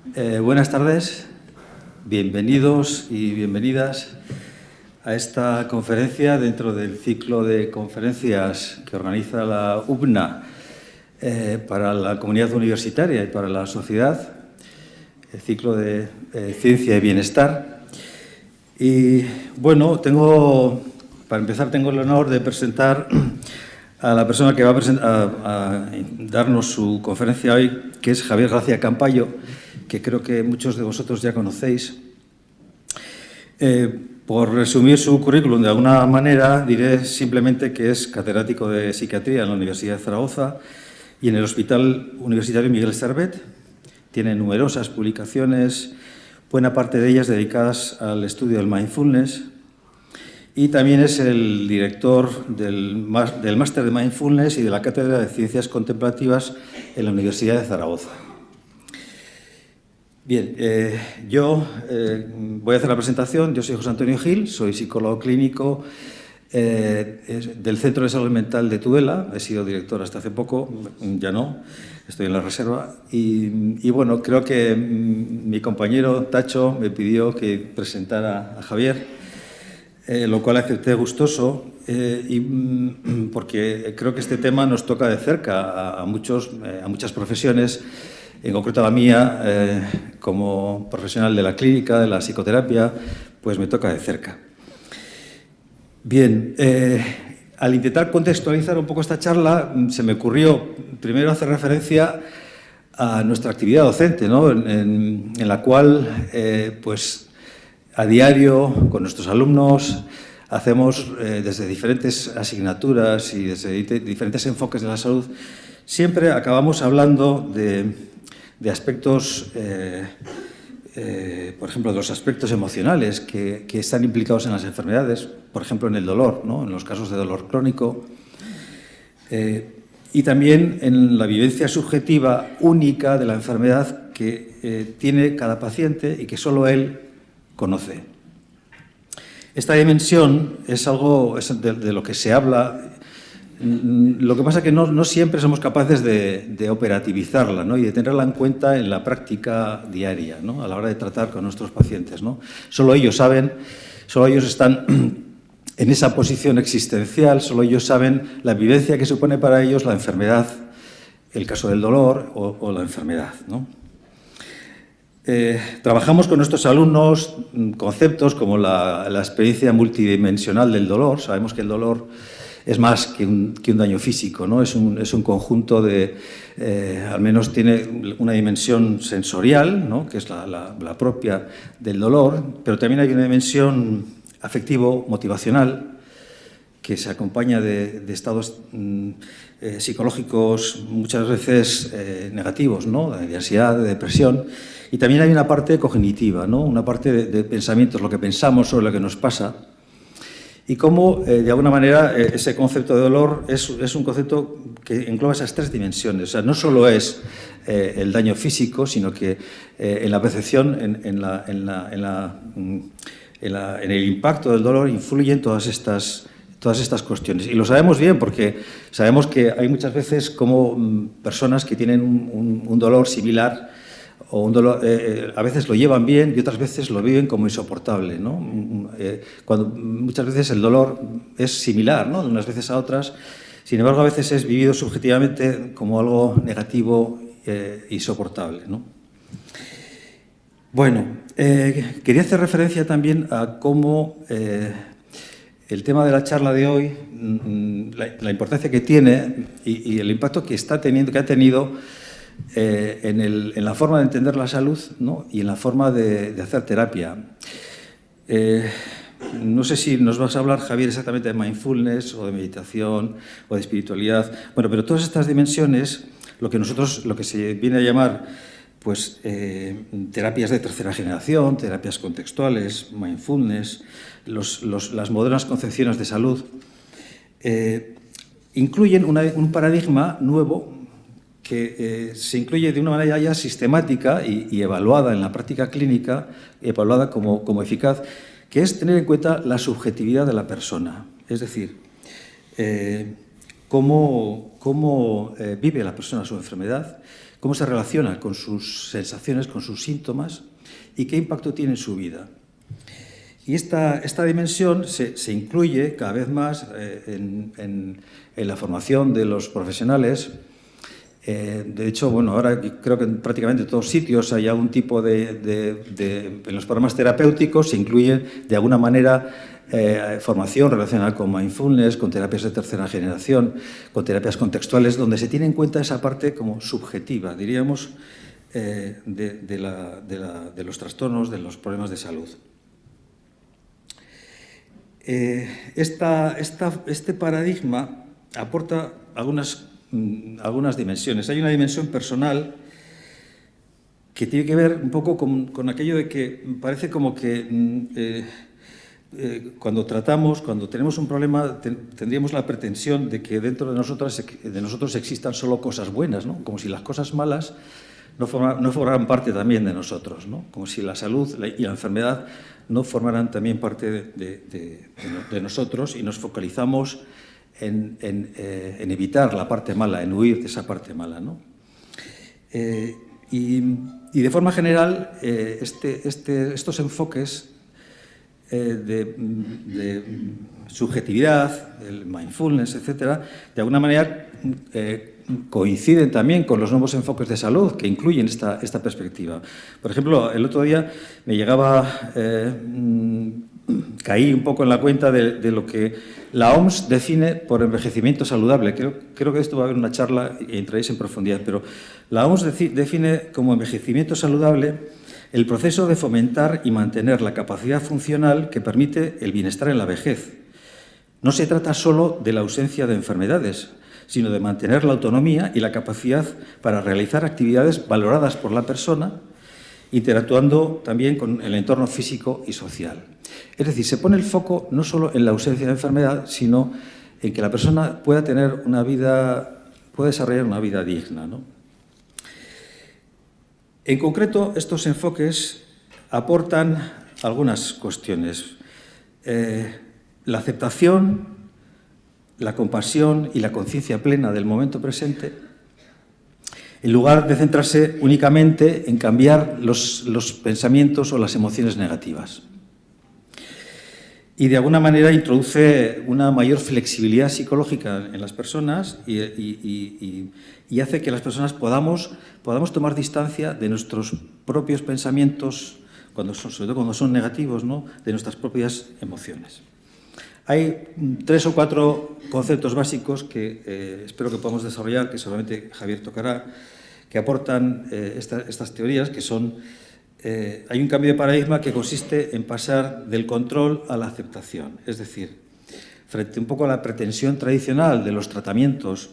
Buenas tardes, bienvenidos y bienvenidas a esta conferencia dentro del ciclo de conferencias que organiza la UBNA para la comunidad universitaria y para la sociedad, el ciclo de ciencia y bienestar. Y bueno, para empezar, tengo el honor de presentar a la persona que va a darnos su conferencia hoy, que es Javier García Campayo, que creo que muchos de vosotros ya conocéis. Por resumir su currículum de alguna manera, diré simplemente que es catedrático de psiquiatría en la Universidad de Zaragoza y en el Hospital Universitario Miguel Servet. Tiene numerosas publicaciones, buena parte de ellas dedicadas al estudio del mindfulness, y también es el director del Máster de Mindfulness y de la Cátedra de Ciencias Contemplativas en la Universidad de Zaragoza. Bien, yo voy a hacer la presentación. Yo soy José Antonio Gil, soy psicólogo clínico del Centro de Salud Mental de Tudela. He sido director hasta hace poco, ya no, estoy en la reserva. Y bueno, creo que mi compañero Tacho me pidió que presentara a Javier, lo cual acepté gustoso, porque creo que este tema nos toca de cerca a muchas profesiones. En concreto a la mía, como profesional de la clínica, de la psicoterapia, pues me toca de cerca. Bien, al intentar contextualizar un poco esta charla, se me ocurrió primero hacer referencia a nuestra actividad docente, ¿no? en la cual, pues, a diario, con nuestros alumnos, hacemos desde diferentes asignaturas y desde diferentes enfoques de la salud, siempre acabamos hablando de aspectos, por ejemplo, de los aspectos emocionales que están implicados en las enfermedades, por ejemplo, en el dolor, ¿no? En los casos de dolor crónico, y también en la vivencia subjetiva única de la enfermedad que tiene cada paciente y que solo él conoce. Esta dimensión es algo de lo que se habla. Lo que pasa es que no siempre somos capaces de operativizarla, ¿no? Y de tenerla en cuenta en la práctica diaria, ¿no? A la hora de tratar con nuestros pacientes, ¿no? Solo ellos saben, solo ellos están en esa posición existencial, solo ellos saben la vivencia que supone para ellos la enfermedad, el caso del dolor o la enfermedad, ¿no? Trabajamos con nuestros alumnos conceptos como la experiencia multidimensional del dolor. Sabemos que el dolor es más que un daño físico, ¿no? Es un conjunto de, al menos tiene una dimensión sensorial, ¿no? Que es la propia del dolor, pero también hay una dimensión afectivo-motivacional que se acompaña de estados psicológicos muchas veces negativos, ¿no? De ansiedad, de depresión. Y también hay una parte cognitiva, ¿no? Una parte de pensamientos, lo que pensamos sobre lo que nos pasa. Y cómo, de alguna manera, ese concepto de dolor es un concepto que engloba esas tres dimensiones. O sea, no solo es el daño físico, sino que en la percepción, en el impacto del dolor influyen todas estas cuestiones. Y lo sabemos bien porque sabemos que hay muchas veces como personas que tienen un dolor similar o un dolor, a veces lo llevan bien y otras veces lo viven como insoportable, ¿no? Cuando muchas veces el dolor es similar, ¿no? De unas veces a otras, sin embargo a veces es vivido subjetivamente como algo negativo e insoportable, ¿no? Bueno, quería hacer referencia también a cómo el tema de la charla de hoy, la importancia que tiene y el impacto que ha tenido en la forma de entender la salud, ¿no? Y en la forma de hacer terapia. No sé si nos vas a hablar, Javier, exactamente de mindfulness o de meditación o de espiritualidad. Bueno, pero todas estas dimensiones, lo que se viene a llamar, pues, terapias de tercera generación, terapias contextuales, mindfulness, las modernas concepciones de salud, incluyen un paradigma nuevo que se incluye de una manera ya sistemática y evaluada en la práctica clínica, evaluada como eficaz, que es tener en cuenta la subjetividad de la persona. Es decir, cómo vive la persona su enfermedad, cómo se relaciona con sus sensaciones, con sus síntomas y qué impacto tiene en su vida. Y esta dimensión se incluye cada vez más en la formación de los profesionales. De hecho, bueno, ahora creo que en prácticamente todos sitios hay algún tipo en los programas terapéuticos se incluye de alguna manera formación relacionada con mindfulness, con terapias de tercera generación, con terapias contextuales, donde se tiene en cuenta esa parte como subjetiva, diríamos, de los trastornos, de los problemas de salud. Este paradigma aporta algunas dimensiones. Hay una dimensión personal que tiene que ver un poco con aquello de que parece como que cuando tenemos un problema, tendríamos la pretensión de que dentro de nosotros existan solo cosas buenas, ¿no? Como si las cosas malas no formaran parte también de nosotros, ¿no? Como si la salud y la enfermedad no formaran también parte de nosotros y nos focalizamos en evitar la parte mala, en huir de esa parte mala, ¿no? Y de forma general, estos enfoques de subjetividad, el mindfulness, etcétera, de alguna manera coinciden también con los nuevos enfoques de salud que incluyen esta perspectiva. Por ejemplo, el otro día me llegaba, caí un poco en la cuenta de lo que la OMS define por envejecimiento saludable. Creo que esto va a haber una charla y entraréis en profundidad, pero la OMS define como envejecimiento saludable el proceso de fomentar y mantener la capacidad funcional que permite el bienestar en la vejez. No se trata solo de la ausencia de enfermedades, sino de mantener la autonomía y la capacidad para realizar actividades valoradas por la persona, interactuando también con el entorno físico y social. Es decir, se pone el foco no solo en la ausencia de enfermedad, sino en que la persona pueda desarrollar una vida digna, ¿no? En concreto, estos enfoques aportan algunas cuestiones. La aceptación, la compasión y la conciencia plena del momento presente, en lugar de centrarse únicamente en cambiar los pensamientos o las emociones negativas. Y de alguna manera introduce una mayor flexibilidad psicológica en las personas y hace que las personas podamos tomar distancia de nuestros propios pensamientos, sobre todo cuando son negativos, ¿no? De nuestras propias emociones. Hay 3 o 4 conceptos básicos que espero que podamos desarrollar, que seguramente Javier tocará, que aportan estas teorías, que son... hay un cambio de paradigma que consiste en pasar del control a la aceptación. Es decir, frente un poco a la pretensión tradicional de los tratamientos,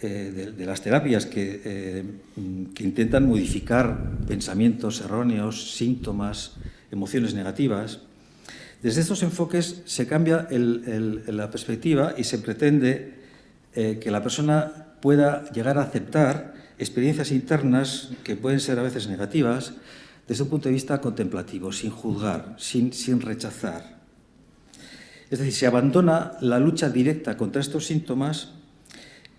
de las terapias que intentan modificar pensamientos erróneos, síntomas, emociones negativas, desde estos enfoques se cambia la perspectiva y se pretende que la persona pueda llegar a aceptar experiencias internas que pueden ser a veces negativas, desde un punto de vista contemplativo, sin juzgar, sin rechazar. Es decir, se abandona la lucha directa contra estos síntomas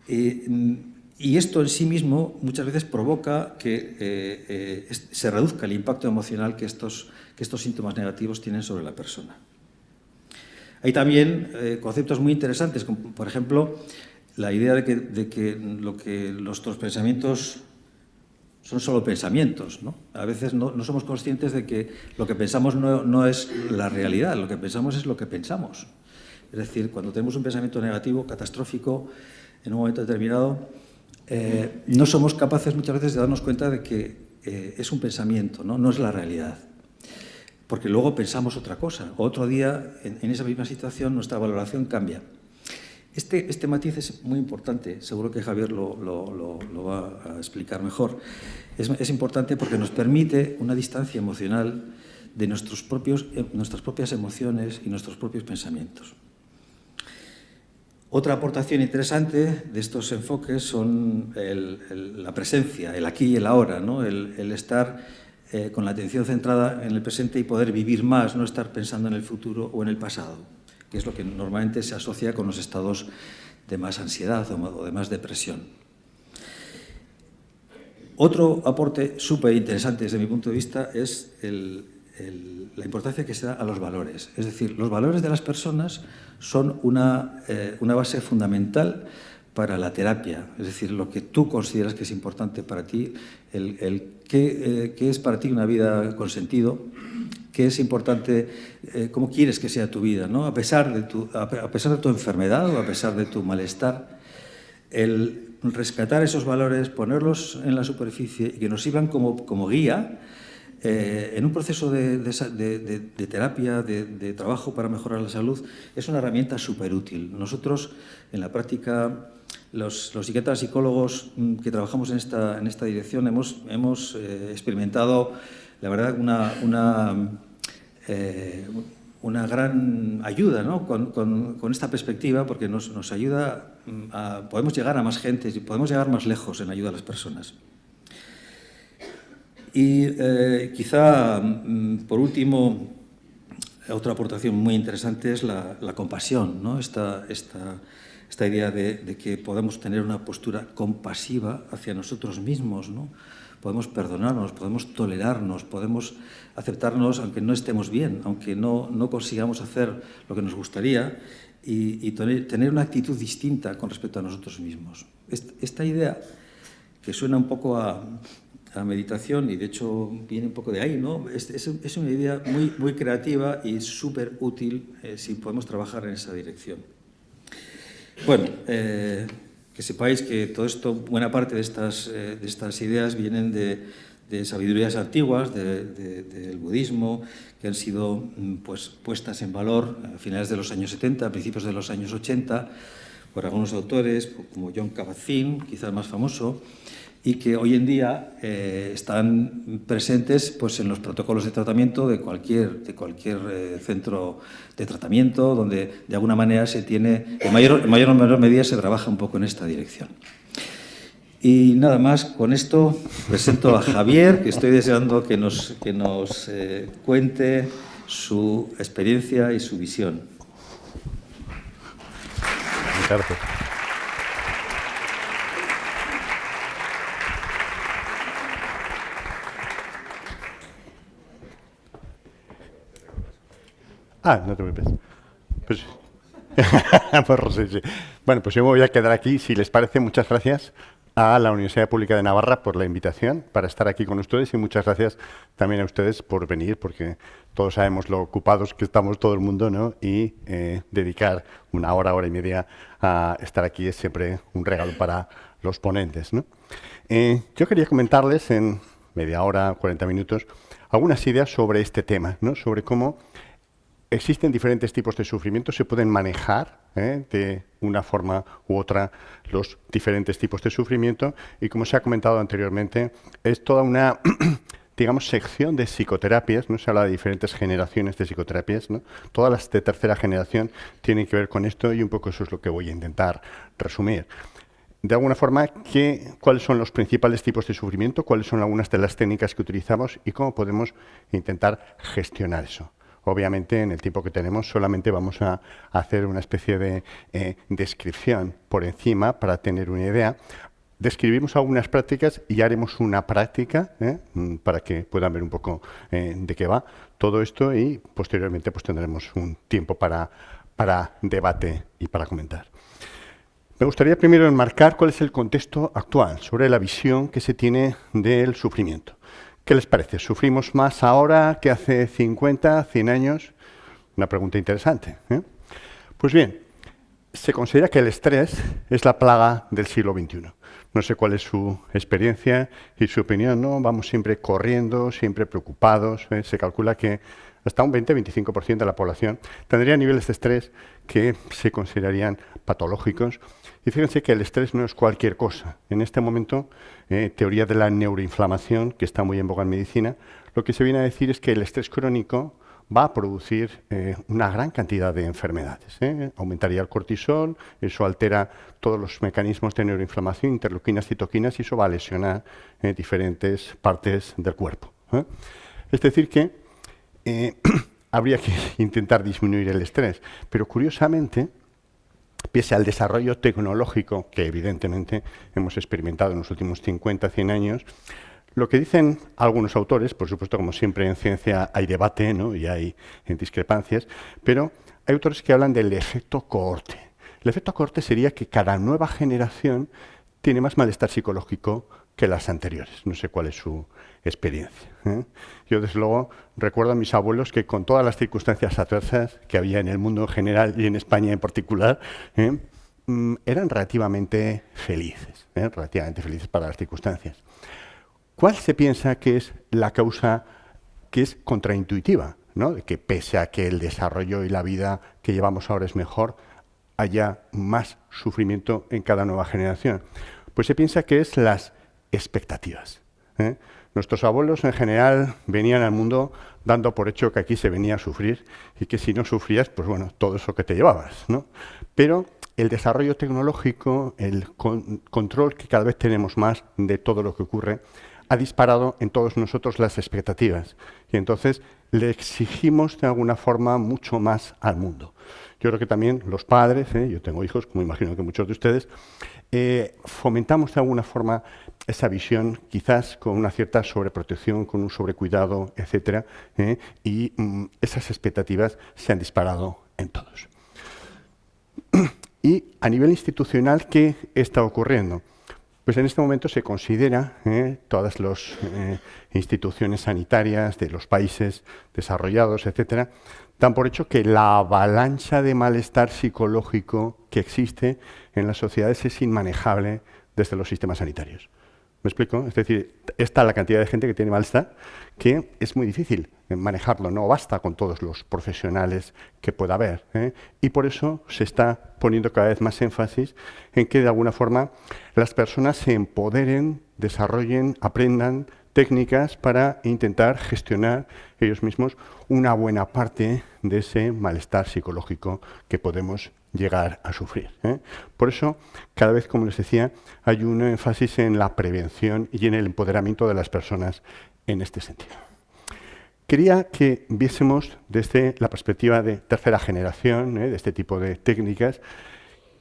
y esto en sí mismo muchas veces provoca que se reduzca el impacto emocional que estos síntomas negativos tienen sobre la persona. Hay también conceptos muy interesantes, como por ejemplo la idea de que nuestros pensamientos son solo pensamientos, ¿no? A veces no somos conscientes de que lo que pensamos no es la realidad, lo que pensamos es lo que pensamos. Es decir, cuando tenemos un pensamiento negativo, catastrófico, en un momento determinado, no somos capaces muchas veces de darnos cuenta de que es un pensamiento, no es la realidad. Porque luego pensamos otra cosa. Otro día, en esa misma situación, nuestra valoración cambia. Este matiz es muy importante, seguro que Javier lo va a explicar mejor. Es importante porque nos permite una distancia emocional de nuestras propias emociones y nuestros propios pensamientos. Otra aportación interesante de estos enfoques son la presencia, el aquí y el ahora, ¿no? El estar con la atención centrada en el presente y poder vivir más, no estar pensando en el futuro o en el pasado, que es lo que normalmente se asocia con los estados de más ansiedad o de más depresión. Otro aporte súper interesante desde mi punto de vista es la importancia que se da a los valores. Es decir, los valores de las personas son una base fundamental para la terapia. Es decir, lo que tú consideras que es importante para ti, qué es para ti una vida con sentido, qué es importante, cómo quieres que sea tu vida, ¿no? A pesar de tu enfermedad o a pesar de tu malestar, el rescatar esos valores, ponerlos en la superficie y que nos sirvan como guía en un proceso de terapia, de trabajo para mejorar la salud, es una herramienta súper útil. Nosotros, en la práctica, los psiquiatras y psicólogos que trabajamos en esta dirección hemos experimentado, la verdad, una gran ayuda, ¿no? con esta perspectiva, porque nos ayuda podemos llegar a más gente y podemos llegar más lejos en ayuda a las personas. Y quizá, por último, otra aportación muy interesante es la compasión, ¿no? Esta idea de que podemos tener una postura compasiva hacia nosotros mismos, ¿no? Podemos perdonarnos, podemos tolerarnos, podemos aceptarnos aunque no estemos bien, aunque no consigamos hacer lo que nos gustaría y tener una actitud distinta con respecto a nosotros mismos. Esta idea, que suena un poco a meditación y de hecho viene un poco de ahí, ¿no? Es una idea muy creativa y súper útil si podemos trabajar en esa dirección. Bueno, que sepáis que todo esto, buena parte de estas ideas vienen de sabidurías antiguas, del budismo, que han sido pues, puestas en valor a finales de los años 70, a principios de los años 80, por algunos autores, como Jon Kabat-Zinn, quizás más famoso, y que hoy en día están presentes pues, en los protocolos de tratamiento de cualquier centro de tratamiento, donde de alguna manera se tiene, en mayor o menor medida se trabaja un poco en esta dirección. Y nada más, con esto presento a Javier, que estoy deseando que nos cuente su experiencia y su visión. Gracias. No te preocupes. Pues, sí. Bueno, pues yo me voy a quedar aquí. Si les parece, muchas gracias a la Universidad Pública de Navarra por la invitación para estar aquí con ustedes y muchas gracias también a ustedes por venir, porque todos sabemos lo ocupados que estamos todo el mundo, ¿no? Y dedicar una hora y media a estar aquí es siempre un regalo para los ponentes, ¿no? Yo quería comentarles en media hora, 40 minutos, algunas ideas sobre este tema, ¿no? Sobre cómo existen diferentes tipos de sufrimiento, se pueden manejar de una forma u otra los diferentes tipos de sufrimiento y, como se ha comentado anteriormente, es toda una, digamos, sección de psicoterapias, ¿no? Se habla de diferentes generaciones de psicoterapias, ¿no? Todas las de tercera generación tienen que ver con esto y un poco eso es lo que voy a intentar resumir. De alguna forma, ¿cuáles son los principales tipos de sufrimiento? ¿Cuáles son algunas de las técnicas que utilizamos? Y cómo podemos intentar gestionar eso. Obviamente, en el tiempo que tenemos, solamente vamos a hacer una especie de descripción por encima para tener una idea. Describimos algunas prácticas y haremos una práctica para que puedan ver un poco de qué va todo esto y posteriormente pues, tendremos un tiempo para debate y para comentar. Me gustaría primero enmarcar cuál es el contexto actual sobre la visión que se tiene del sufrimiento. ¿Qué les parece? ¿Sufrimos más ahora que hace 50, 100 años? Una pregunta interesante, ¿eh? Pues bien, se considera que el estrés es la plaga del siglo XXI. No sé cuál es su experiencia y su opinión, ¿no? Vamos siempre corriendo, siempre preocupados. Se calcula que hasta un 20-25% de la población tendría niveles de estrés que se considerarían patológicos. Y fíjense que el estrés no es cualquier cosa. En este momento, teoría de la neuroinflamación, que está muy en boga en medicina, lo que se viene a decir es que el estrés crónico va a producir una gran cantidad de enfermedades. Aumentaría el cortisol, eso altera todos los mecanismos de neuroinflamación, interleuquinas, citoquinas, y eso va a lesionar diferentes partes del cuerpo. Es decir que habría que intentar disminuir el estrés. Pero curiosamente, pese al desarrollo tecnológico que evidentemente hemos experimentado en los últimos 50, 100 años, lo que dicen algunos autores, por supuesto, como siempre en ciencia hay debate, ¿no?, y hay discrepancias, pero hay autores que hablan del efecto cohorte. El efecto cohorte sería que cada nueva generación tiene más malestar psicológico que las anteriores. No sé cuál es su experiencia, ¿eh? Yo, desde luego, recuerdo a mis abuelos que con todas las circunstancias adversas que había en el mundo en general y en España en particular, eran relativamente felices para las circunstancias. ¿Cuál se piensa que es la causa que es contraintuitiva, ¿no?, de que pese a que el desarrollo y la vida que llevamos ahora es mejor, haya más sufrimiento en cada nueva generación? Pues se piensa que es las expectativas, ¿eh? Nuestros abuelos en general venían al mundo dando por hecho que aquí se venía a sufrir y que si no sufrías, pues bueno, todo eso que te llevabas, ¿no? Pero el desarrollo tecnológico, el control que cada vez tenemos más de todo lo que ocurre, ha disparado en todos nosotros las expectativas. Y entonces le exigimos de alguna forma mucho más al mundo. Yo creo que también los padres, yo tengo hijos, como imagino que muchos de ustedes, fomentamos de alguna forma esa visión, quizás con una cierta sobreprotección, con un sobrecuidado, etcétera, y esas expectativas se han disparado en todos. Y a nivel institucional, ¿qué está ocurriendo? Pues en este momento se considera, todas las instituciones sanitarias de los países desarrollados, etcétera, dan por hecho que la avalancha de malestar psicológico que existe en las sociedades es inmanejable desde los sistemas sanitarios. ¿Me explico? Es decir, está la cantidad de gente que tiene malestar que es muy difícil manejarlo, no basta con todos los profesionales que pueda haber, y por eso se está poniendo cada vez más énfasis en que de alguna forma las personas se empoderen, desarrollen, aprendan técnicas para intentar gestionar ellos mismos una buena parte de ese malestar psicológico que podemos llegar a sufrir, ¿eh? Por eso, cada vez, como les decía, hay un énfasis en la prevención y en el empoderamiento de las personas en este sentido. Quería que viésemos desde la perspectiva de tercera generación, de este tipo de técnicas,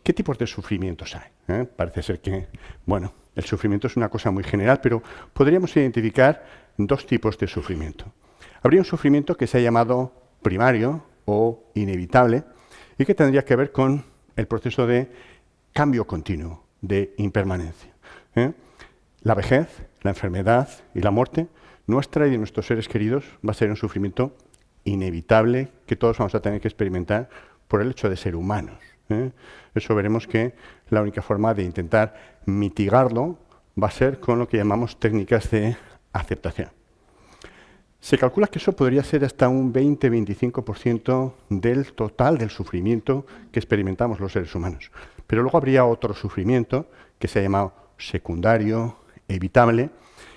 qué tipos de sufrimientos hay. Parece ser que, bueno, el sufrimiento es una cosa muy general, pero podríamos identificar dos tipos de sufrimiento. Habría un sufrimiento que se ha llamado primario o inevitable, y que tendría que ver con el proceso de cambio continuo, de impermanencia. La vejez, la enfermedad y la muerte, nuestra y de nuestros seres queridos, va a ser un sufrimiento inevitable que todos vamos a tener que experimentar por el hecho de ser humanos. Eso veremos que la única forma de intentar mitigarlo va a ser con lo que llamamos técnicas de aceptación. Se calcula que eso podría ser hasta un 20-25% del total del sufrimiento que experimentamos los seres humanos. Pero luego habría otro sufrimiento que se ha llamado secundario, evitable,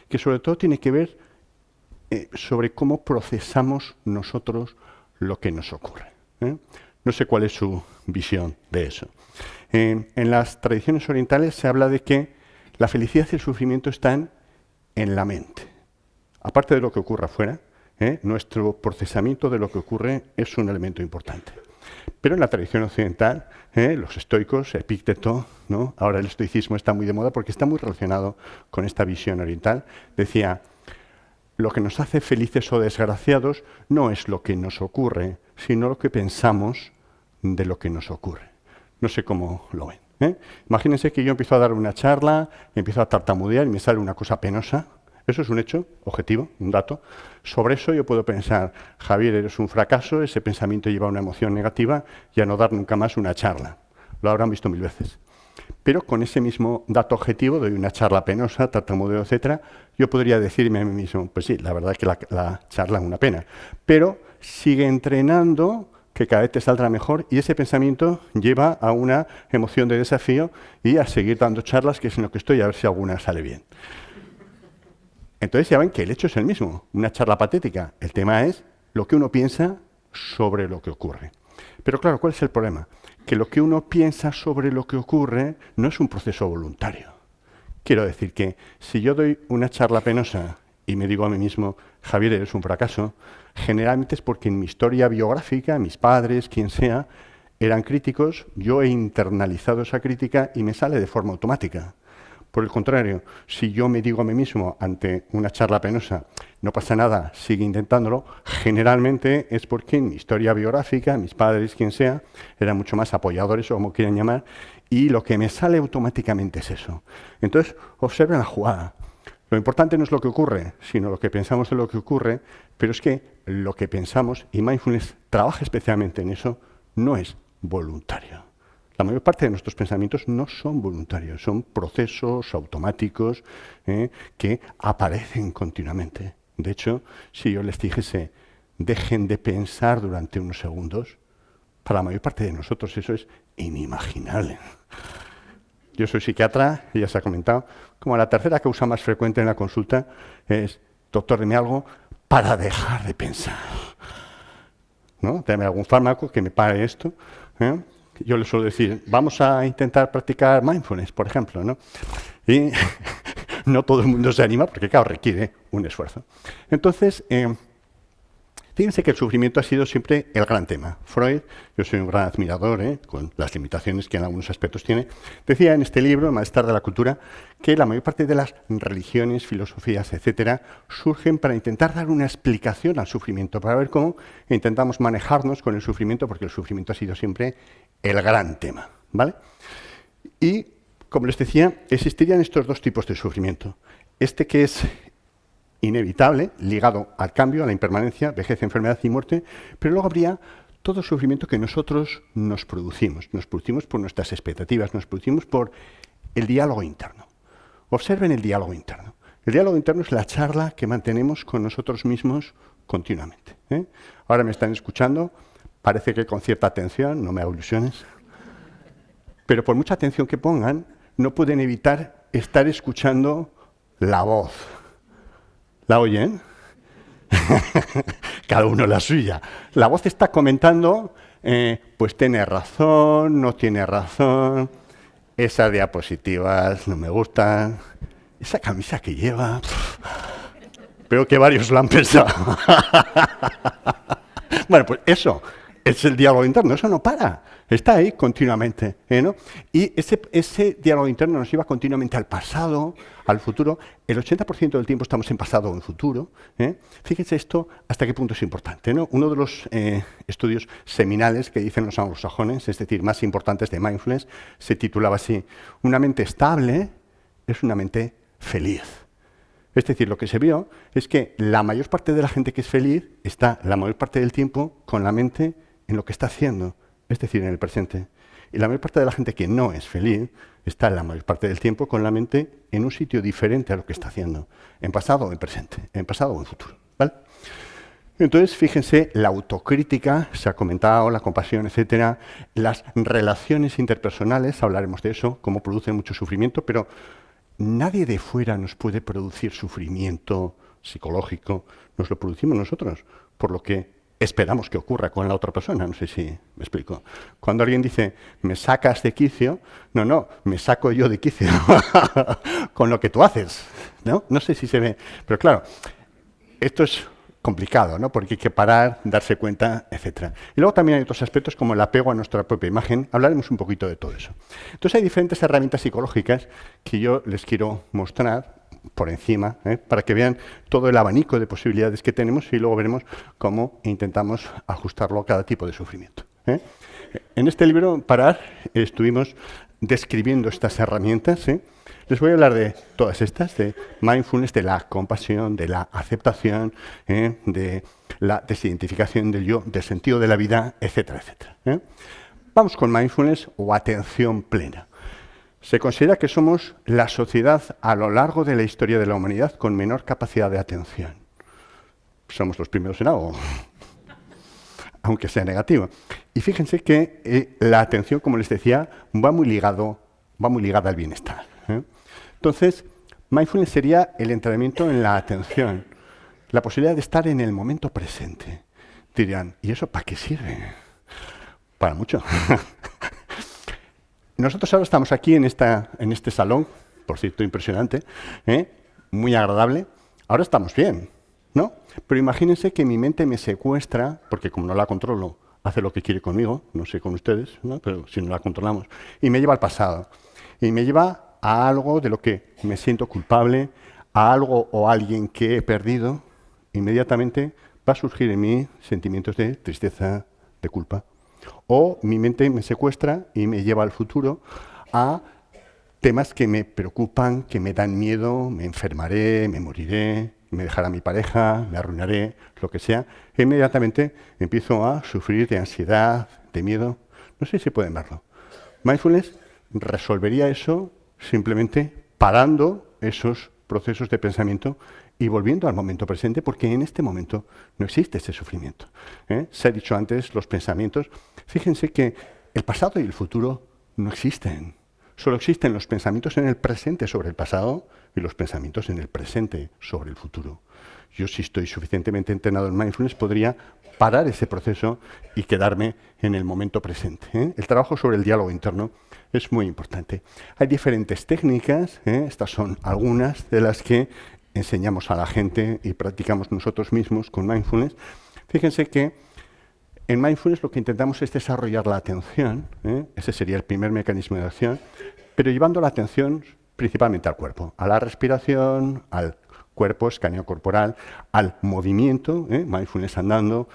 que sobre todo tiene que ver sobre cómo procesamos nosotros lo que nos ocurre. No sé cuál es su visión de eso. En las tradiciones orientales se habla de que la felicidad y el sufrimiento están en la mente. Aparte de lo que ocurra afuera, nuestro procesamiento de lo que ocurre es un elemento importante. Pero en la tradición occidental, los estoicos, Epícteto, ¿no?, ahora el estoicismo está muy de moda porque está muy relacionado con esta visión oriental, decía, lo que nos hace felices o desgraciados no es lo que nos ocurre, sino lo que pensamos de lo que nos ocurre. No sé cómo lo ven. Imagínense que yo empiezo a dar una charla, empiezo a tartamudear y me sale una cosa penosa. Eso es un hecho objetivo, un dato. Sobre eso yo puedo pensar, Javier, eres un fracaso, ese pensamiento lleva una emoción negativa y a no dar nunca más una charla. Lo habrán visto 1000 veces. Pero con ese mismo dato objetivo, doy una charla penosa, tartamudeo, etcétera, yo podría decirme a mí mismo, pues sí, la verdad es que la charla es una pena. Pero sigue entrenando, que cada vez te saldrá mejor, y ese pensamiento lleva a una emoción de desafío y a seguir dando charlas, que es en lo que estoy, a ver si alguna sale bien. Entonces ya ven que el hecho es el mismo, una charla patética. El tema es lo que uno piensa sobre lo que ocurre. Pero claro, ¿cuál es el problema? Que lo que uno piensa sobre lo que ocurre no es un proceso voluntario. Quiero decir que si yo doy una charla penosa y me digo a mí mismo, Javier, eres un fracaso, generalmente es porque en mi historia biográfica, mis padres, quien sea, eran críticos, yo he internalizado esa crítica y me sale de forma automática. Por el contrario, si yo me digo a mí mismo ante una charla penosa, no pasa nada, sigue intentándolo, generalmente es porque en mi historia biográfica, mis padres, quien sea, eran mucho más apoyadores o como quieran llamar, y lo que me sale automáticamente es eso. Entonces, observen la jugada. Lo importante no es lo que ocurre, sino lo que pensamos de lo que ocurre, pero es que lo que pensamos, y Mindfulness trabaja especialmente en eso, no es voluntario. La mayor parte de nuestros pensamientos no son voluntarios, son procesos automáticos que aparecen continuamente. De hecho, si yo les dijese, dejen de pensar durante unos segundos, para la mayor parte de nosotros eso es inimaginable. Yo soy psiquiatra, y ya se ha comentado, como la tercera causa más frecuente en la consulta es, doctor, deme algo para dejar de pensar. ¿No? Dame algún fármaco que me pare esto. Yo les suelo decir, vamos a intentar practicar mindfulness, por ejemplo, ¿no? Y no todo el mundo se anima porque, claro, requiere un esfuerzo. Entonces, fíjense que el sufrimiento ha sido siempre el gran tema. Freud, yo soy un gran admirador, con las limitaciones que en algunos aspectos tiene, decía en este libro, El malestar de la cultura, que la mayor parte de las religiones, filosofías, etcétera, surgen para intentar dar una explicación al sufrimiento, para ver cómo intentamos manejarnos con el sufrimiento, porque el sufrimiento ha sido siempre el gran tema, ¿vale? Y, como les decía, existirían estos dos tipos de sufrimiento. Este que es inevitable, ligado al cambio, a la impermanencia, vejez, enfermedad y muerte, pero luego habría todo el sufrimiento que nosotros nos producimos. Nos producimos por nuestras expectativas, nos producimos por el diálogo interno. Observen el diálogo interno. El diálogo interno es la charla que mantenemos con nosotros mismos continuamente. Ahora me están escuchando, parece que con cierta atención, no me hago ilusiones, pero por mucha atención que pongan, no pueden evitar estar escuchando la voz. ¿La oyen? Cada uno la suya. La voz está comentando, pues tiene razón, no tiene razón, esas diapositivas no me gustan, esa camisa que lleva, veo que varios la han pensado. Bueno, pues eso es el diálogo interno, eso no para, está ahí continuamente, ¿no? Y ese diálogo interno nos lleva continuamente al pasado, al futuro. El 80% del tiempo estamos en pasado o en futuro. Fíjense esto hasta qué punto es importante, ¿no? Uno de los estudios seminales que dicen los anglosajones, es decir, más importantes de mindfulness, se titulaba así: una mente estable es una mente feliz. Es decir, lo que se vio es que la mayor parte de la gente que es feliz está la mayor parte del tiempo con la mente en lo que está haciendo, es decir, en el presente. Y la mayor parte de la gente que no es feliz está la mayor parte del tiempo con la mente en un sitio diferente a lo que está haciendo, en pasado o en presente, en pasado o en futuro, ¿vale? Entonces, fíjense, la autocrítica, se ha comentado, la compasión, etcétera, las relaciones interpersonales, hablaremos de eso, cómo producen mucho sufrimiento, pero nadie de fuera nos puede producir sufrimiento psicológico, nos lo producimos nosotros, por lo que esperamos que ocurra con la otra persona, no sé si me explico. Cuando alguien dice, me sacas de quicio, no, me saco yo de quicio con lo que tú haces, ¿no? No sé si se ve, pero claro, esto es complicado, ¿no? Porque hay que parar, darse cuenta, etc. Y luego también hay otros aspectos como el apego a nuestra propia imagen. Hablaremos un poquito de todo eso. Entonces hay diferentes herramientas psicológicas que yo les quiero mostrar por encima, para que vean todo el abanico de posibilidades que tenemos y luego veremos cómo intentamos ajustarlo a cada tipo de sufrimiento. En este libro, Parar, estuvimos describiendo estas herramientas. Les voy a hablar de todas estas, de mindfulness, de la compasión, de la aceptación, de la desidentificación del yo, del sentido de la vida, etcétera, etcétera. Vamos con mindfulness o atención plena. Se considera que somos la sociedad a lo largo de la historia de la humanidad con menor capacidad de atención. Somos los primeros en algo, aunque sea negativo. Y fíjense que la atención, como les decía, va muy ligada al bienestar. Entonces, mindfulness sería el entrenamiento en la atención, la posibilidad de estar en el momento presente. Dirían, ¿y eso para qué sirve? Para mucho. Nosotros ahora estamos aquí en este salón, por cierto, impresionante, muy agradable. Ahora estamos bien, ¿no? Pero imagínense que mi mente me secuestra, porque como no la controlo, hace lo que quiere conmigo, no sé con ustedes, ¿no? Pero si no la controlamos, y me lleva al pasado. Y me lleva a algo de lo que me siento culpable, a algo o alguien que he perdido, inmediatamente va a surgir en mí sentimientos de tristeza, de culpa. O mi mente me secuestra y me lleva al futuro a temas que me preocupan, que me dan miedo, me enfermaré, me moriré, me dejará mi pareja, me arruinaré, lo que sea. E inmediatamente empiezo a sufrir de ansiedad, de miedo. No sé si pueden verlo. Mindfulness resolvería eso simplemente parando esos procesos de pensamiento y volviendo al momento presente, porque en este momento no existe ese sufrimiento. Se ha dicho antes, los pensamientos. Fíjense que el pasado y el futuro no existen. Solo existen los pensamientos en el presente sobre el pasado y los pensamientos en el presente sobre el futuro. Yo, si estoy suficientemente entrenado en mindfulness, podría parar ese proceso y quedarme en el momento presente. El trabajo sobre el diálogo interno es muy importante. Hay diferentes técnicas, estas son algunas de las que enseñamos a la gente y practicamos nosotros mismos con mindfulness. Fíjense que en mindfulness lo que intentamos es desarrollar la atención, ese sería el primer mecanismo de acción, pero llevando la atención principalmente al cuerpo, a la respiración, al cuerpo, escaneo corporal, al movimiento, mindfulness andando,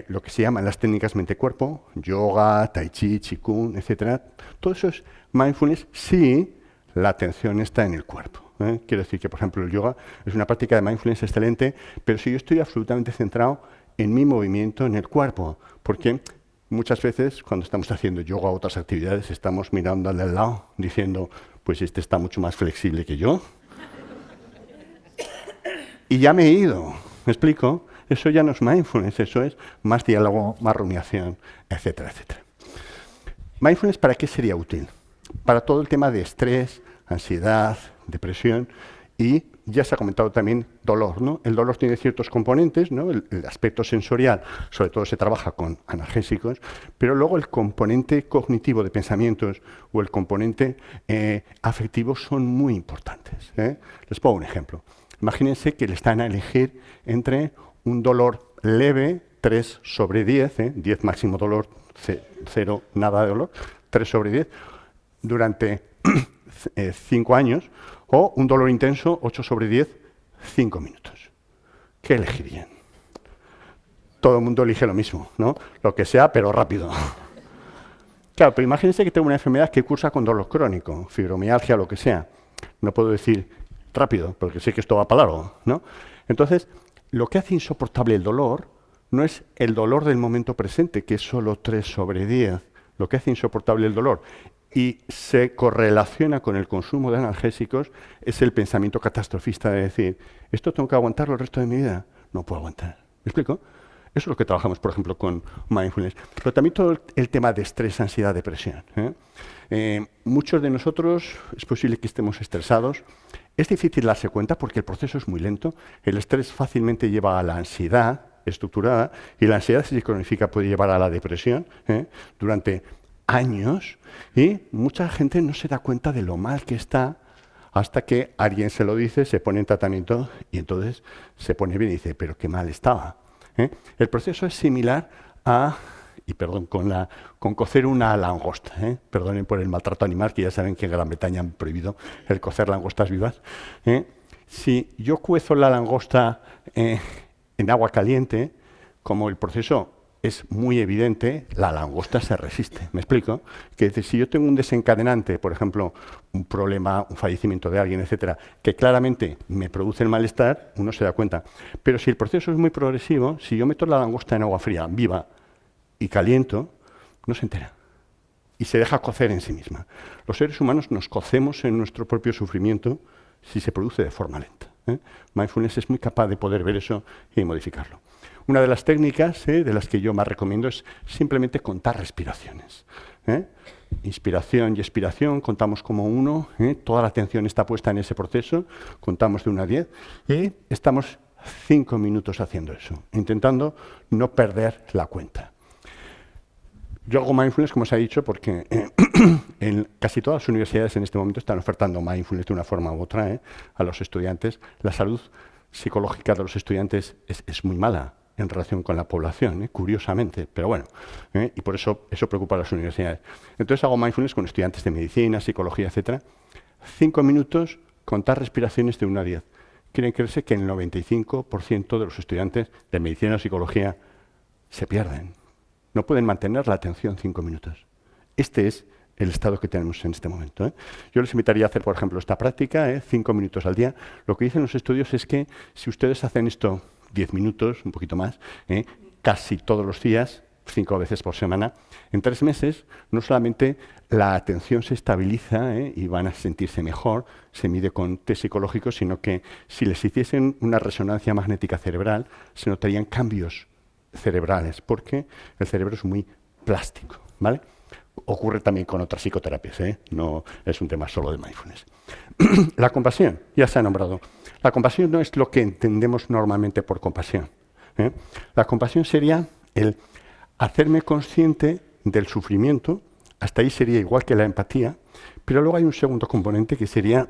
lo que se llaman las técnicas mente-cuerpo, yoga, tai chi, qigong, etc. Todo eso es mindfulness si la atención está en el cuerpo. Quiero decir que, por ejemplo, el yoga es una práctica de mindfulness excelente, pero si yo estoy absolutamente centrado en mi movimiento en el cuerpo, porque muchas veces cuando estamos haciendo yoga o otras actividades estamos mirando al lado diciendo, pues este está mucho más flexible que yo. Y ya me he ido, ¿me explico? Eso ya no es mindfulness, eso es más diálogo, más rumiación, etcétera, etcétera. ¿Mindfulness para qué sería útil? Para todo el tema de estrés, ansiedad, depresión y ya se ha comentado también dolor, ¿no? El dolor tiene ciertos componentes, ¿no? El aspecto sensorial, sobre todo se trabaja con analgésicos, pero luego el componente cognitivo de pensamientos o el componente afectivo son muy importantes. Les pongo un ejemplo. Imagínense que le están a elegir entre un dolor leve, 3 sobre 10, 10 máximo dolor, 0 nada de dolor, 3 sobre 10, durante 5 años, o un dolor intenso, 8 sobre 10, 5 minutos. ¿Qué elegirían? Todo el mundo elige lo mismo, ¿no? Lo que sea, pero rápido. Claro, pero imagínense que tengo una enfermedad que cursa con dolor crónico, fibromialgia, lo que sea. No puedo decir rápido, porque sé que esto va para largo, ¿no? Entonces, lo que hace insoportable el dolor no es el dolor del momento presente, que es solo 3 sobre 10. Lo que hace insoportable el dolor y se correlaciona con el consumo de analgésicos es el pensamiento catastrofista de decir, ¿esto tengo que aguantarlo el resto de mi vida? No puedo aguantar. ¿Me explico? Eso es lo que trabajamos, por ejemplo, con mindfulness. Pero también todo el tema de estrés, ansiedad, depresión. Muchos de nosotros es posible que estemos estresados. Es difícil darse cuenta porque el proceso es muy lento. El estrés fácilmente lleva a la ansiedad estructurada y la ansiedad, si se cronifica, puede llevar a la depresión durante años, y mucha gente no se da cuenta de lo mal que está hasta que alguien se lo dice, se pone en tratamiento y entonces se pone bien y dice, pero qué mal estaba. El proceso es similar a, y perdón, con cocer una langosta. Perdonen por el maltrato animal, que ya saben que en Gran Bretaña han prohibido el cocer langostas vivas. Si yo cuezo la langosta en agua caliente, como el proceso es muy evidente, la langosta se resiste. ¿Me explico? Que es decir, si yo tengo un desencadenante, por ejemplo, un problema, un fallecimiento de alguien, etcétera, que claramente me produce el malestar, uno se da cuenta. Pero si el proceso es muy progresivo, si yo meto la langosta en agua fría, viva, y caliento, no se entera. Y se deja cocer en sí misma. Los seres humanos nos cocemos en nuestro propio sufrimiento si se produce de forma lenta. Mindfulness es muy capaz de poder ver eso y modificarlo. Una de las técnicas de las que yo más recomiendo es simplemente contar respiraciones. Inspiración y expiración, contamos como 1, toda la atención está puesta en ese proceso, contamos de 1 a 10 y estamos 5 minutos haciendo eso, intentando no perder la cuenta. Yo hago mindfulness, como se ha dicho, porque en casi todas las universidades en este momento están ofertando mindfulness de una forma u otra a los estudiantes. La salud psicológica de los estudiantes es muy mala. en relación con la población, curiosamente, pero bueno, y por eso preocupa a las universidades. Entonces hago mindfulness con estudiantes de medicina, psicología, etcétera. 5 minutos, contar respiraciones de 1 a 10. Quieren creerse que el 95% de los estudiantes de medicina o psicología se pierden. No pueden mantener la atención 5 minutos. Este es el estado que tenemos en este momento. Yo les invitaría a hacer, por ejemplo, esta práctica, 5 minutos al día. Lo que dicen los estudios es que si ustedes hacen esto 10 minutos, un poquito más, casi todos los días, 5 veces por semana, en 3 meses no solamente la atención se estabiliza y van a sentirse mejor, se mide con test psicológicos, sino que si les hiciesen una resonancia magnética cerebral, se notarían cambios cerebrales, porque el cerebro es muy plástico, ¿vale? Ocurre también con otras psicoterapias, no es un tema solo de mindfulness. La compasión, ya se ha nombrado. La compasión no es lo que entendemos normalmente por compasión. La compasión sería el hacerme consciente del sufrimiento, hasta ahí sería igual que la empatía, pero luego hay un segundo componente que sería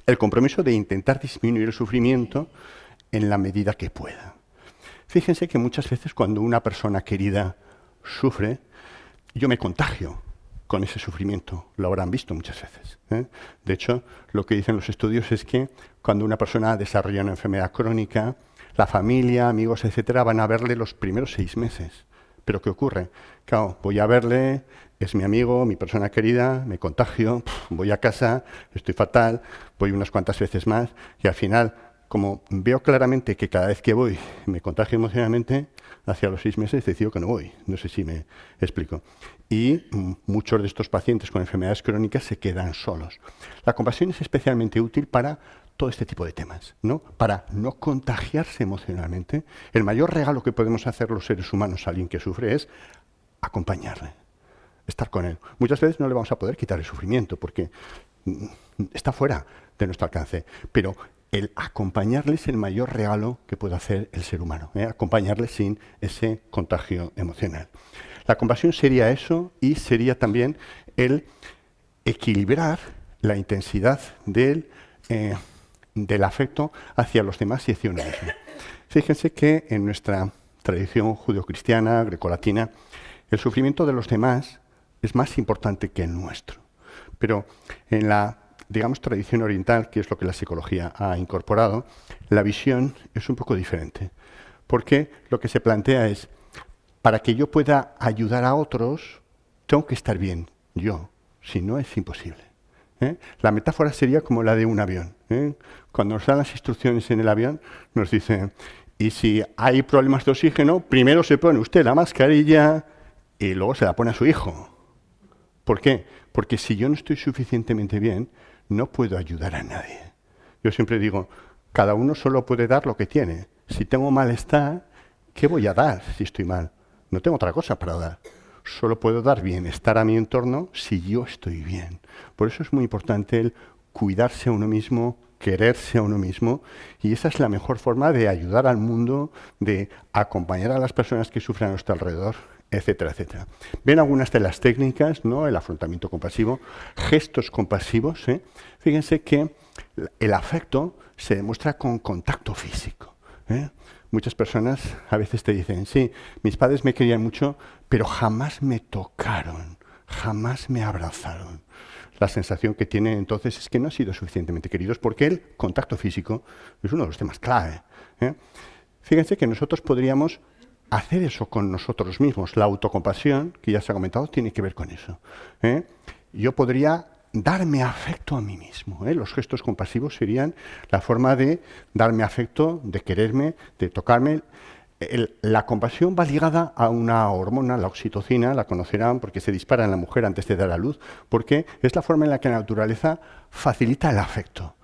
el compromiso de intentar disminuir el sufrimiento en la medida que pueda. Fíjense que muchas veces cuando una persona querida sufre, yo me contagio con ese sufrimiento. Lo habrán visto muchas veces. De hecho, lo que dicen los estudios es que cuando una persona desarrolla una enfermedad crónica, la familia, amigos, etcétera, van a verle los primeros 6 meses. ¿Pero qué ocurre? Claro, voy a verle, es mi amigo, mi persona querida, me contagio, voy a casa, estoy fatal, voy unas cuantas veces más y al final, como veo claramente que cada vez que voy me contagio emocionalmente, hacia los 6 meses decido que no voy. No sé si me explico. Y muchos de estos pacientes con enfermedades crónicas se quedan solos. La compasión es especialmente útil para todo este tipo de temas, ¿no? Para no contagiarse emocionalmente. El mayor regalo que podemos hacer los seres humanos a alguien que sufre es acompañarle, estar con él. Muchas veces no le vamos a poder quitar el sufrimiento porque está fuera de nuestro alcance, pero el acompañarle es el mayor regalo que puede hacer el ser humano, acompañarle sin ese contagio emocional. La compasión sería eso y sería también el equilibrar la intensidad del afecto hacia los demás y hacia uno mismo. Fíjense que en nuestra tradición judeocristiana, grecolatina, el sufrimiento de los demás es más importante que el nuestro. Pero en la, digamos, tradición oriental, que es lo que la psicología ha incorporado, la visión es un poco diferente. Porque lo que se plantea es, para que yo pueda ayudar a otros, tengo que estar bien yo, si no es imposible. La metáfora sería como la de un avión. Cuando nos dan las instrucciones en el avión, nos dicen, y si hay problemas de oxígeno, primero se pone usted la mascarilla y luego se la pone a su hijo. ¿Por qué? Porque si yo no estoy suficientemente bien, no puedo ayudar a nadie. Yo siempre digo, cada uno solo puede dar lo que tiene. Si tengo malestar, ¿qué voy a dar si estoy mal? No tengo otra cosa para dar. Solo puedo dar bienestar a mi entorno si yo estoy bien. Por eso es muy importante el cuidarse a uno mismo, quererse a uno mismo, y esa es la mejor forma de ayudar al mundo, de acompañar a las personas que sufren a nuestro alrededor, etcétera, etcétera. Ven algunas de las técnicas, ¿no? El afrontamiento compasivo, gestos compasivos. Fíjense que el afecto se demuestra con contacto físico. Muchas personas a veces te dicen, sí, mis padres me querían mucho, pero jamás me tocaron, jamás me abrazaron. La sensación que tienen entonces es que no han sido suficientemente queridos porque el contacto físico es uno de los temas clave. Fíjense que nosotros podríamos hacer eso con nosotros mismos. La autocompasión, que ya se ha comentado, tiene que ver con eso. Yo podría darme afecto a mí mismo. Los gestos compasivos serían la forma de darme afecto, de quererme, de tocarme. La compasión va ligada a una hormona, la oxitocina, la conocerán porque se dispara en la mujer antes de dar a luz, porque es la forma en la que la naturaleza facilita el afecto.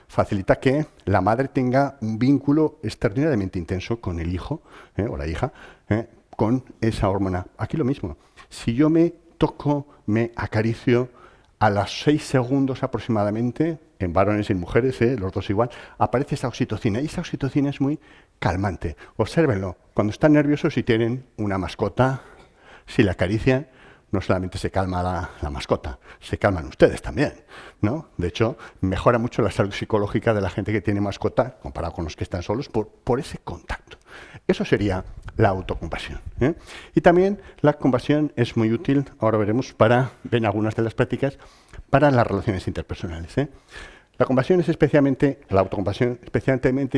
Facilita que la madre tenga un vínculo extraordinariamente intenso con el hijo o la hija, con esa hormona. Aquí lo mismo. Si yo me toco, me acaricio, a los 6 segundos aproximadamente, en varones y en mujeres, los dos igual, aparece esa oxitocina. Y esa oxitocina es muy calmante. Obsérvenlo. Cuando están nerviosos y tienen una mascota, si la acarician, no solamente se calma la mascota, se calman ustedes también, ¿no? De hecho, mejora mucho la salud psicológica de la gente que tiene mascota, comparado con los que están solos, por ese contacto. Eso sería la autocompasión, ¿eh? Y también la compasión es muy útil, ahora veremos, ven algunas de las prácticas, para las relaciones interpersonales, ¿eh? La autocompasión especialmente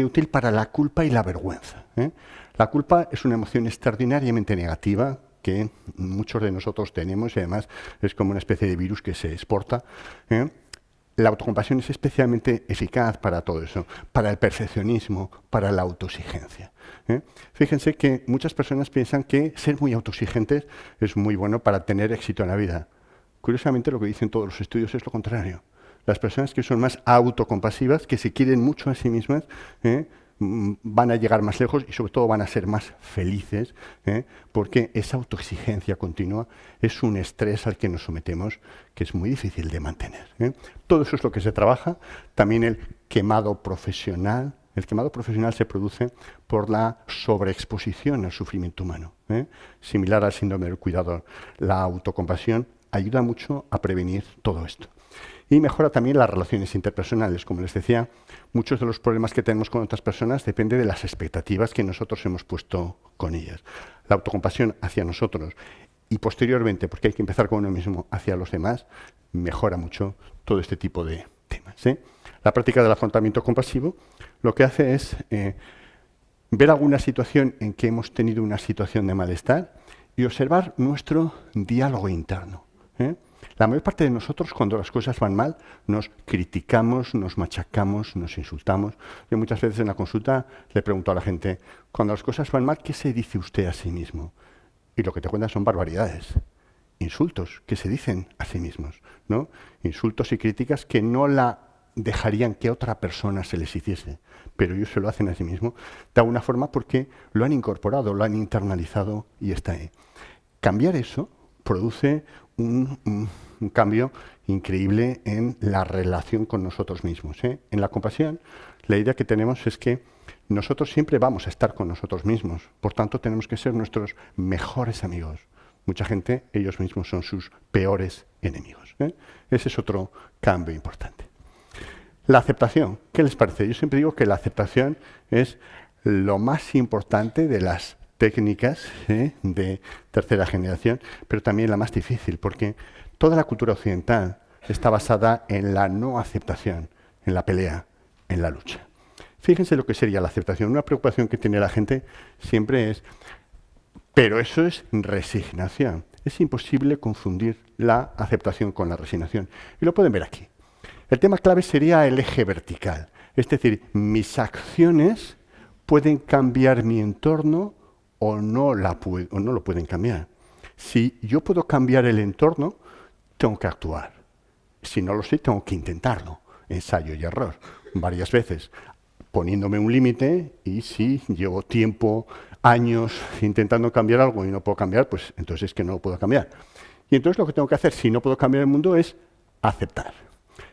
útil para la culpa y la vergüenza, ¿eh? La culpa es una emoción extraordinariamente negativa que muchos de nosotros tenemos y además es como una especie de virus que se exporta, ¿eh? La autocompasión es especialmente eficaz para todo eso, para el perfeccionismo, para la autoexigencia, ¿eh? Fíjense que muchas personas piensan que ser muy autoexigentes es muy bueno para tener éxito en la vida. Curiosamente, lo que dicen todos los estudios es lo contrario. Las personas que son más autocompasivas, que se quieren mucho a sí mismas, van a llegar más lejos y sobre todo van a ser más felices, porque esa autoexigencia continua es un estrés al que nos sometemos que es muy difícil de mantener, ¿eh? Todo eso es lo que se trabaja. También el quemado profesional. El quemado profesional se produce por la sobreexposición al sufrimiento humano, ¿eh? Similar al síndrome del cuidador. La autocompasión ayuda mucho a prevenir todo esto. Y mejora también las relaciones interpersonales. Como les decía, muchos de los problemas que tenemos con otras personas dependen de las expectativas que nosotros hemos puesto con ellas. La autocompasión hacia nosotros y posteriormente, porque hay que empezar con uno mismo, hacia los demás, mejora mucho todo este tipo de temas, ¿eh? La práctica del afrontamiento compasivo lo que hace es ver alguna situación en que hemos tenido una situación de malestar y observar nuestro diálogo interno, ¿eh? La mayor parte de nosotros, cuando las cosas van mal, nos criticamos, nos machacamos, nos insultamos. Yo muchas veces en la consulta le pregunto a la gente, cuando las cosas van mal, ¿qué se dice usted a sí mismo? Y lo que te cuentan son barbaridades, insultos que se dicen a sí mismos, ¿no? Insultos y críticas que no la dejarían que otra persona se les hiciese, pero ellos se lo hacen a sí mismos de alguna forma porque lo han incorporado, lo han internalizado y está ahí. Cambiar eso produce un cambio increíble en la relación con nosotros mismos, ¿eh? En la compasión, la idea que tenemos es que nosotros siempre vamos a estar con nosotros mismos, por tanto tenemos que ser nuestros mejores amigos. Mucha gente, ellos mismos son sus peores enemigos, ¿eh? Ese es otro cambio importante. La aceptación, ¿qué les parece? Yo siempre digo que la aceptación es lo más importante de las técnicas de tercera generación, pero también la más difícil, porque toda la cultura occidental está basada en la no aceptación, en la pelea, en la lucha. Fíjense lo que sería la aceptación. Una preocupación que tiene la gente siempre es, pero eso es resignación. Es imposible confundir la aceptación con la resignación. Y lo pueden ver aquí. El tema clave sería el eje vertical. Es decir, mis acciones pueden cambiar mi entorno o no lo pueden cambiar. Si yo puedo cambiar el entorno, tengo que actuar. Si no lo sé, tengo que intentarlo. Ensayo y error, varias veces, poniéndome un límite, y si llevo tiempo, años, intentando cambiar algo y no puedo cambiar, pues entonces es que no lo puedo cambiar. Y entonces lo que tengo que hacer, si no puedo cambiar el mundo, es aceptar.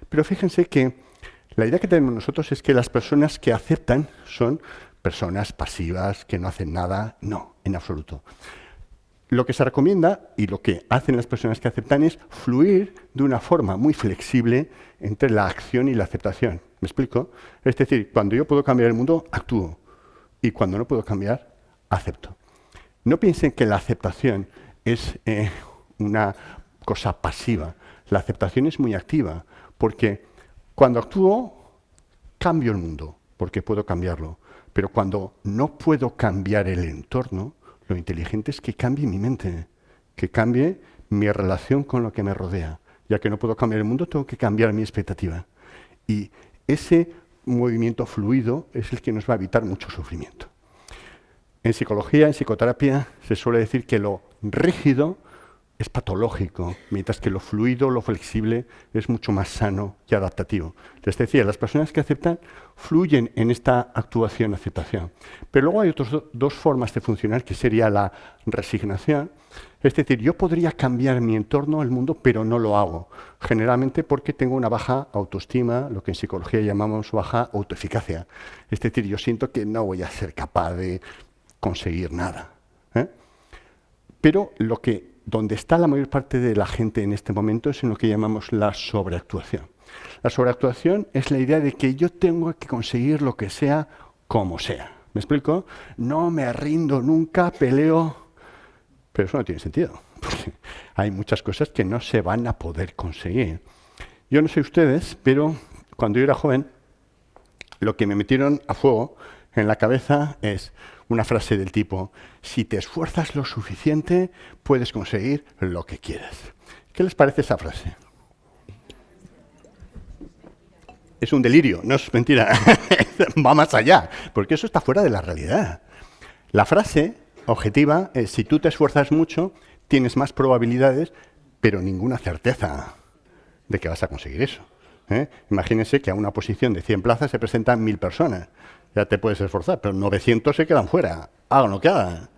Pero fíjense que la idea que tenemos nosotros es que las personas que aceptan son personas pasivas, que no hacen nada. No, en absoluto. Lo que se recomienda y lo que hacen las personas que aceptan es fluir de una forma muy flexible entre la acción y la aceptación. ¿Me explico? Es decir, cuando yo puedo cambiar el mundo, actúo. Y cuando no puedo cambiar, acepto. No piensen que la aceptación es una cosa pasiva. La aceptación es muy activa, porque cuando actúo, cambio el mundo, porque puedo cambiarlo. Pero cuando no puedo cambiar el entorno, lo inteligente es que cambie mi mente, que cambie mi relación con lo que me rodea. Ya que no puedo cambiar el mundo, tengo que cambiar mi expectativa. Y ese movimiento fluido es el que nos va a evitar mucho sufrimiento. En psicología, en psicoterapia, se suele decir que lo rígido es patológico, mientras que lo fluido, lo flexible, es mucho más sano y adaptativo. Les decía, las personas que aceptan fluyen en esta actuación-aceptación. Pero luego hay otras dos formas de funcionar, que sería la resignación. Es decir, yo podría cambiar mi entorno, el mundo, pero no lo hago. Generalmente porque tengo una baja autoestima, lo que en psicología llamamos baja autoeficacia. Es decir, yo siento que no voy a ser capaz de conseguir nada, ¿eh? Pero donde está la mayor parte de la gente en este momento es en lo que llamamos la sobreactuación. La sobreactuación es la idea de que yo tengo que conseguir lo que sea como sea. ¿Me explico? No me rindo nunca, peleo. Pero eso no tiene sentido, porque hay muchas cosas que no se van a poder conseguir. Yo no sé ustedes, pero cuando yo era joven, lo que me metieron a fuego en la cabeza es una frase del tipo: si te esfuerzas lo suficiente, puedes conseguir lo que quieras. ¿Qué les parece esa frase? Es un delirio, no es mentira. Va más allá, porque eso está fuera de la realidad. La frase objetiva es: si tú te esfuerzas mucho, tienes más probabilidades, pero ninguna certeza de que vas a conseguir eso. Imagínense que a una posición de 100 plazas se presentan 1000 personas. Ya te puedes esforzar, pero 900 se quedan fuera. Hagan lo que hagan.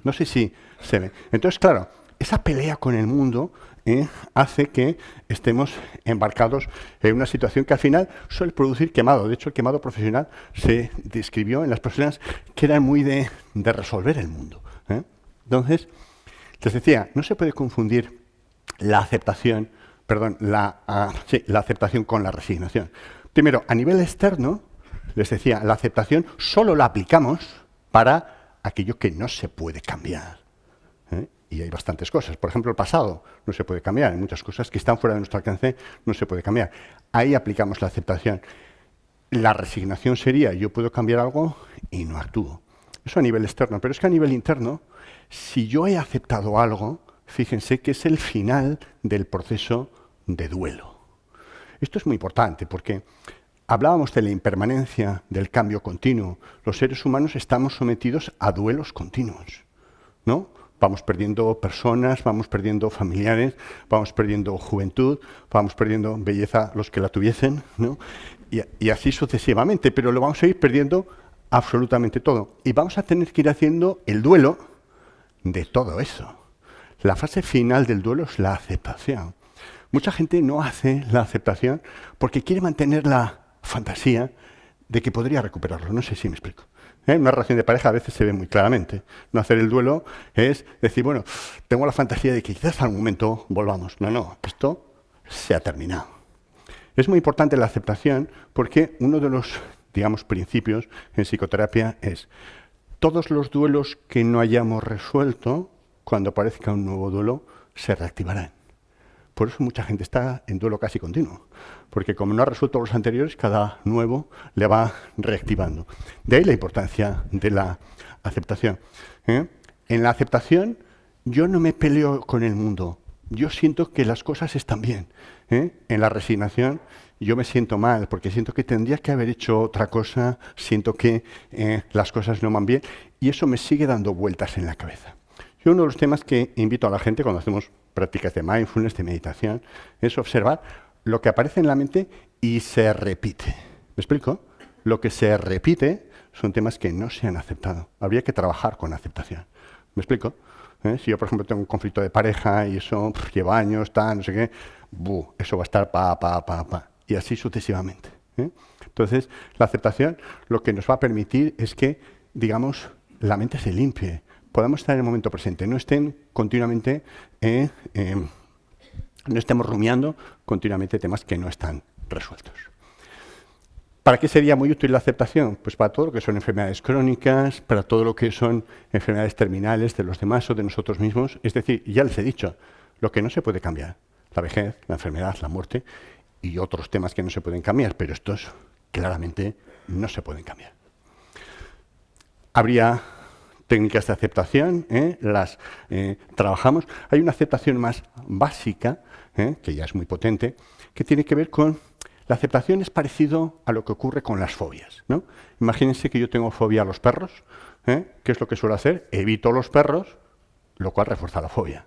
No sé si se ve. Entonces, claro, esa pelea con el mundo hace que estemos embarcados en una situación que al final suele producir quemado. De hecho, el quemado profesional se describió en las personas que eran muy de resolver el mundo. Entonces, les decía, no se puede confundir la aceptación, la aceptación con la resignación. Primero, a nivel externo, les decía, la aceptación solo la aplicamos para aquello que no se puede cambiar. Y hay bastantes cosas. Por ejemplo, el pasado no se puede cambiar. Hay muchas cosas que están fuera de nuestro alcance, no se puede cambiar. Ahí aplicamos la aceptación. La resignación sería: yo puedo cambiar algo y no actúo. Eso a nivel externo. Pero es que a nivel interno, si yo he aceptado algo, fíjense que es el final del proceso de duelo. Esto es muy importante porque hablábamos de la impermanencia, del cambio continuo. Los seres humanos estamos sometidos a duelos continuos, ¿no? Vamos perdiendo personas, vamos perdiendo familiares, vamos perdiendo juventud, vamos perdiendo belleza los que la tuviesen, ¿no? Y así sucesivamente, pero lo vamos a ir perdiendo absolutamente todo. Y vamos a tener que ir haciendo el duelo de todo eso. La fase final del duelo es la aceptación. Mucha gente no hace la aceptación porque quiere mantener la fantasía de que podría recuperarlo. No sé si me explico. Una relación de pareja a veces se ve muy claramente. No hacer el duelo es decir, bueno, tengo la fantasía de que quizás algún momento volvamos. No, esto se ha terminado. Es muy importante la aceptación porque uno de los, digamos, principios en psicoterapia es: todos los duelos que no hayamos resuelto, cuando aparezca un nuevo duelo, se reactivarán. Por eso mucha gente está en duelo casi continuo, porque como no ha resuelto los anteriores, cada nuevo le va reactivando. De ahí la importancia de la aceptación. En la aceptación, yo no me peleo con el mundo, yo siento que las cosas están bien. En la resignación, yo me siento mal, porque siento que tendría que haber hecho otra cosa, siento que las cosas no van bien, y eso me sigue dando vueltas en la cabeza. Yo uno de los temas que invito a la gente cuando hacemos prácticas de mindfulness, de meditación, es observar lo que aparece en la mente y se repite. ¿Me explico? Lo que se repite son temas que no se han aceptado. Habría que trabajar con aceptación. ¿Me explico? Si yo, por ejemplo, tengo un conflicto de pareja y eso lleva años, no sé qué, eso va a estar y así sucesivamente. Entonces, la aceptación lo que nos va a permitir es que, digamos, la mente se limpie, podamos estar en el momento presente, no estén continuamente, no estemos rumiando continuamente temas que no están resueltos. ¿Para qué sería muy útil la aceptación? Pues para todo lo que son enfermedades crónicas, para todo lo que son enfermedades terminales de los demás o de nosotros mismos. Es decir, ya les he dicho, lo que no se puede cambiar, la vejez, la enfermedad, la muerte y otros temas que no se pueden cambiar, pero estos claramente no se pueden cambiar. Habría técnicas de aceptación, las trabajamos. Hay una aceptación más básica, que ya es muy potente, que tiene que ver con... La aceptación es parecido a lo que ocurre con las fobias, ¿no? Imagínense que yo tengo fobia a los perros. ¿Qué es lo que suelo hacer? Evito los perros, lo cual refuerza la fobia.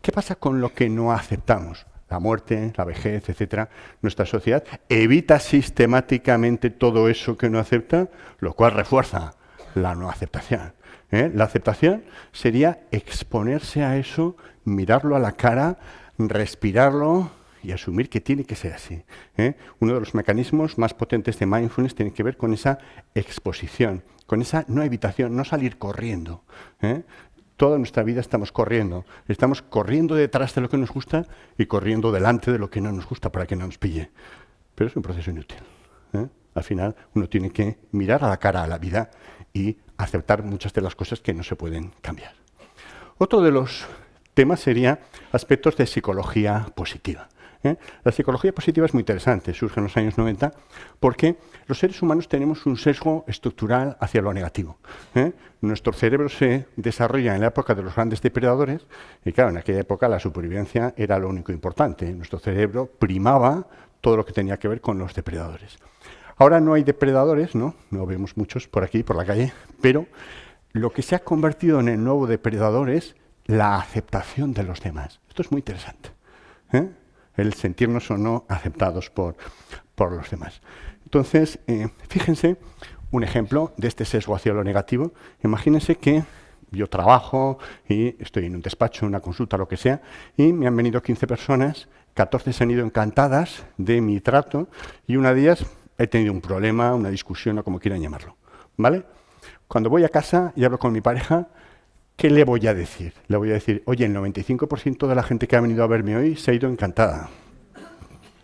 ¿Qué pasa con lo que no aceptamos? La muerte, la vejez, etcétera. Nuestra sociedad evita sistemáticamente todo eso que no acepta, lo cual refuerza la no aceptación. La aceptación sería exponerse a eso, mirarlo a la cara, respirarlo y asumir que tiene que ser así. Uno de los mecanismos más potentes de mindfulness tiene que ver con esa exposición, con esa no evitación, no salir corriendo. Toda nuestra vida estamos corriendo detrás de lo que nos gusta y corriendo delante de lo que no nos gusta para que no nos pille. Pero es un proceso inútil. Al final uno tiene que mirar a la cara a la vida y aceptar muchas de las cosas que no se pueden cambiar. Otro de los temas sería aspectos de psicología positiva. La psicología positiva es muy interesante, surge en los años 90, porque los seres humanos tenemos un sesgo estructural hacia lo negativo. Nuestro cerebro se desarrolla en la época de los grandes depredadores, y claro, en aquella época la supervivencia era lo único importante. Nuestro cerebro primaba todo lo que tenía que ver con los depredadores. Ahora no hay depredadores, no vemos muchos por aquí, por la calle, pero lo que se ha convertido en el nuevo depredador es la aceptación de los demás. Esto es muy interesante. El sentirnos o no aceptados por los demás. Entonces, fíjense un ejemplo de este sesgo hacia lo negativo. Imagínense que yo trabajo y estoy en un despacho, en una consulta, lo que sea, y me han venido 15 personas, 14 se han ido encantadas de mi trato y una de ellas he tenido un problema, una discusión o como quieran llamarlo. ¿Vale? Cuando voy a casa y hablo con mi pareja, ¿qué le voy a decir? Le voy a decir, oye, el 95% de la gente que ha venido a verme hoy se ha ido encantada.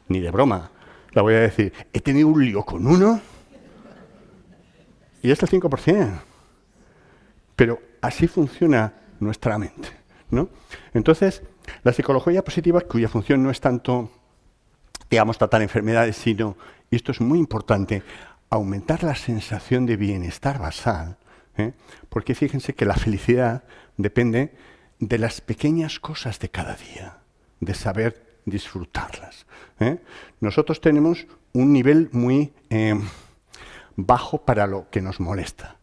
Ni de broma. Le voy a decir, he tenido un lío con uno y es el 5%. Pero así funciona nuestra mente, ¿no? Entonces, la psicología positiva, cuya función no es tanto, digamos, tratar enfermedades, sino, y esto es muy importante, aumentar la sensación de bienestar basal, porque fíjense que la felicidad depende de las pequeñas cosas de cada día, de saber disfrutarlas. Nosotros tenemos un nivel muy bajo para lo que nos molesta.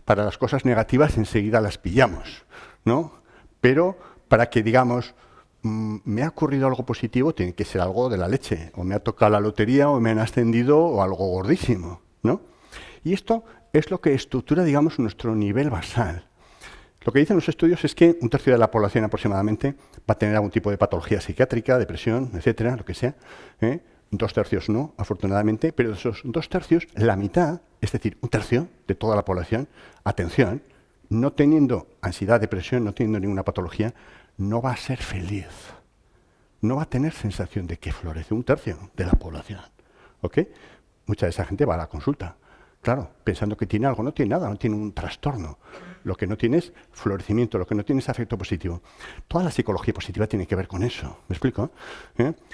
Para las cosas negativas enseguida las pillamos, ¿no? Pero para que digamos, me ha ocurrido algo positivo, tiene que ser algo de la leche, o me ha tocado la lotería, o me han ascendido, o algo gordísimo, ¿no? Y esto es lo que estructura, digamos, nuestro nivel basal. Lo que dicen los estudios es que un tercio de la población aproximadamente va a tener algún tipo de patología psiquiátrica, depresión, etcétera, lo que sea. 2 tercios no, afortunadamente, pero de esos 2 tercios, la mitad, es decir, un tercio de toda la población, atención, no teniendo ansiedad, depresión, no teniendo ninguna patología, no va a ser feliz. No va a tener sensación de que florece. Un tercio de la población. ¿Ok? Mucha de esa gente va a la consulta. Claro, pensando que tiene algo, no tiene nada, no tiene un trastorno. Lo que no tiene es florecimiento, lo que no tiene es afecto positivo. Toda la psicología positiva tiene que ver con eso. ¿Me explico?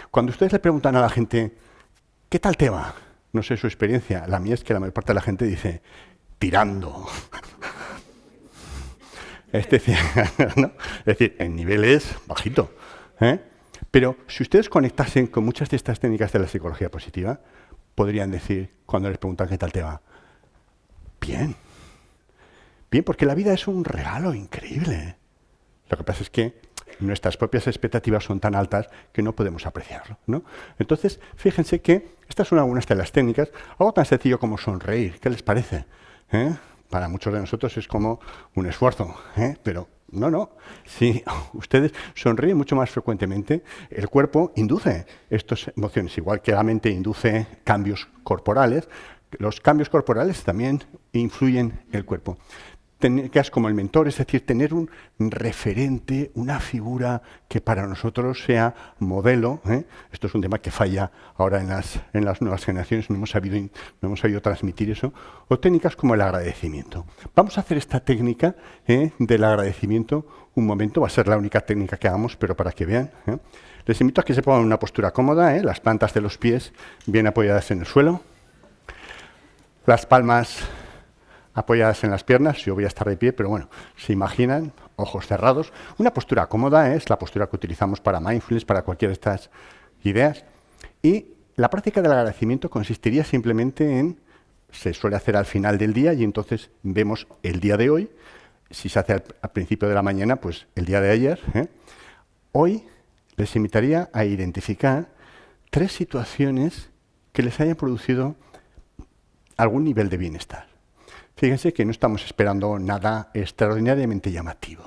Cuando ustedes le preguntan a la gente, ¿qué tal te va? No sé su experiencia. La mía es que la mayor parte de la gente dice, tirando. Es decir, ¿no? Es decir, el nivel es bajito. Pero si ustedes conectasen con muchas de estas técnicas de la psicología positiva, podrían decir, cuando les preguntan qué tal te va, bien. Bien, porque la vida es un regalo increíble. Lo que pasa es que nuestras propias expectativas son tan altas que no podemos apreciarlo, ¿no? Entonces, fíjense que estas son algunas de las técnicas. Algo tan sencillo como sonreír, ¿qué les parece? Para muchos de nosotros es como un esfuerzo, pero no. Si ustedes sonríen mucho más frecuentemente, el cuerpo induce estas emociones, igual que la mente induce cambios corporales. Los cambios corporales también influyen en el cuerpo. Técnicas como el mentor, es decir, tener un referente, una figura que para nosotros sea modelo. Esto es un tema que falla ahora en las nuevas generaciones, no hemos sabido transmitir eso. O técnicas como el agradecimiento. Vamos a hacer esta técnica del agradecimiento un momento, va a ser la única técnica que hagamos, pero para que vean. Les invito a que se pongan en una postura cómoda, las plantas de los pies bien apoyadas en el suelo, las palmas apoyadas en las piernas. Yo voy a estar de pie, pero bueno, se imaginan, ojos cerrados. Una postura cómoda es la postura que utilizamos para mindfulness, para cualquiera de estas ideas. Y la práctica del agradecimiento consistiría simplemente en, se suele hacer al final del día y entonces vemos el día de hoy. Si se hace al principio de la mañana, pues el día de ayer. Hoy les invitaría a identificar 3 situaciones que les hayan producido algún nivel de bienestar. Fíjense que no estamos esperando nada extraordinariamente llamativo.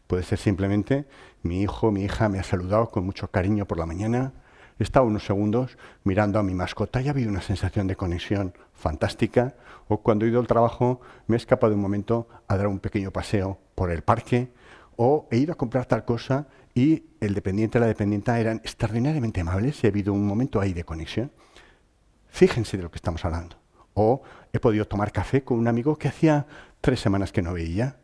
Puede ser simplemente mi hijo, mi hija me ha saludado con mucho cariño por la mañana, he estado unos segundos mirando a mi mascota y ha habido una sensación de conexión fantástica, o cuando he ido al trabajo me he escapado un momento a dar un pequeño paseo por el parque, o he ido a comprar tal cosa y el dependiente o la dependienta eran extraordinariamente amables y ha habido un momento ahí de conexión. Fíjense de lo que estamos hablando. O he podido tomar café con un amigo que hacía 3 semanas que no veía.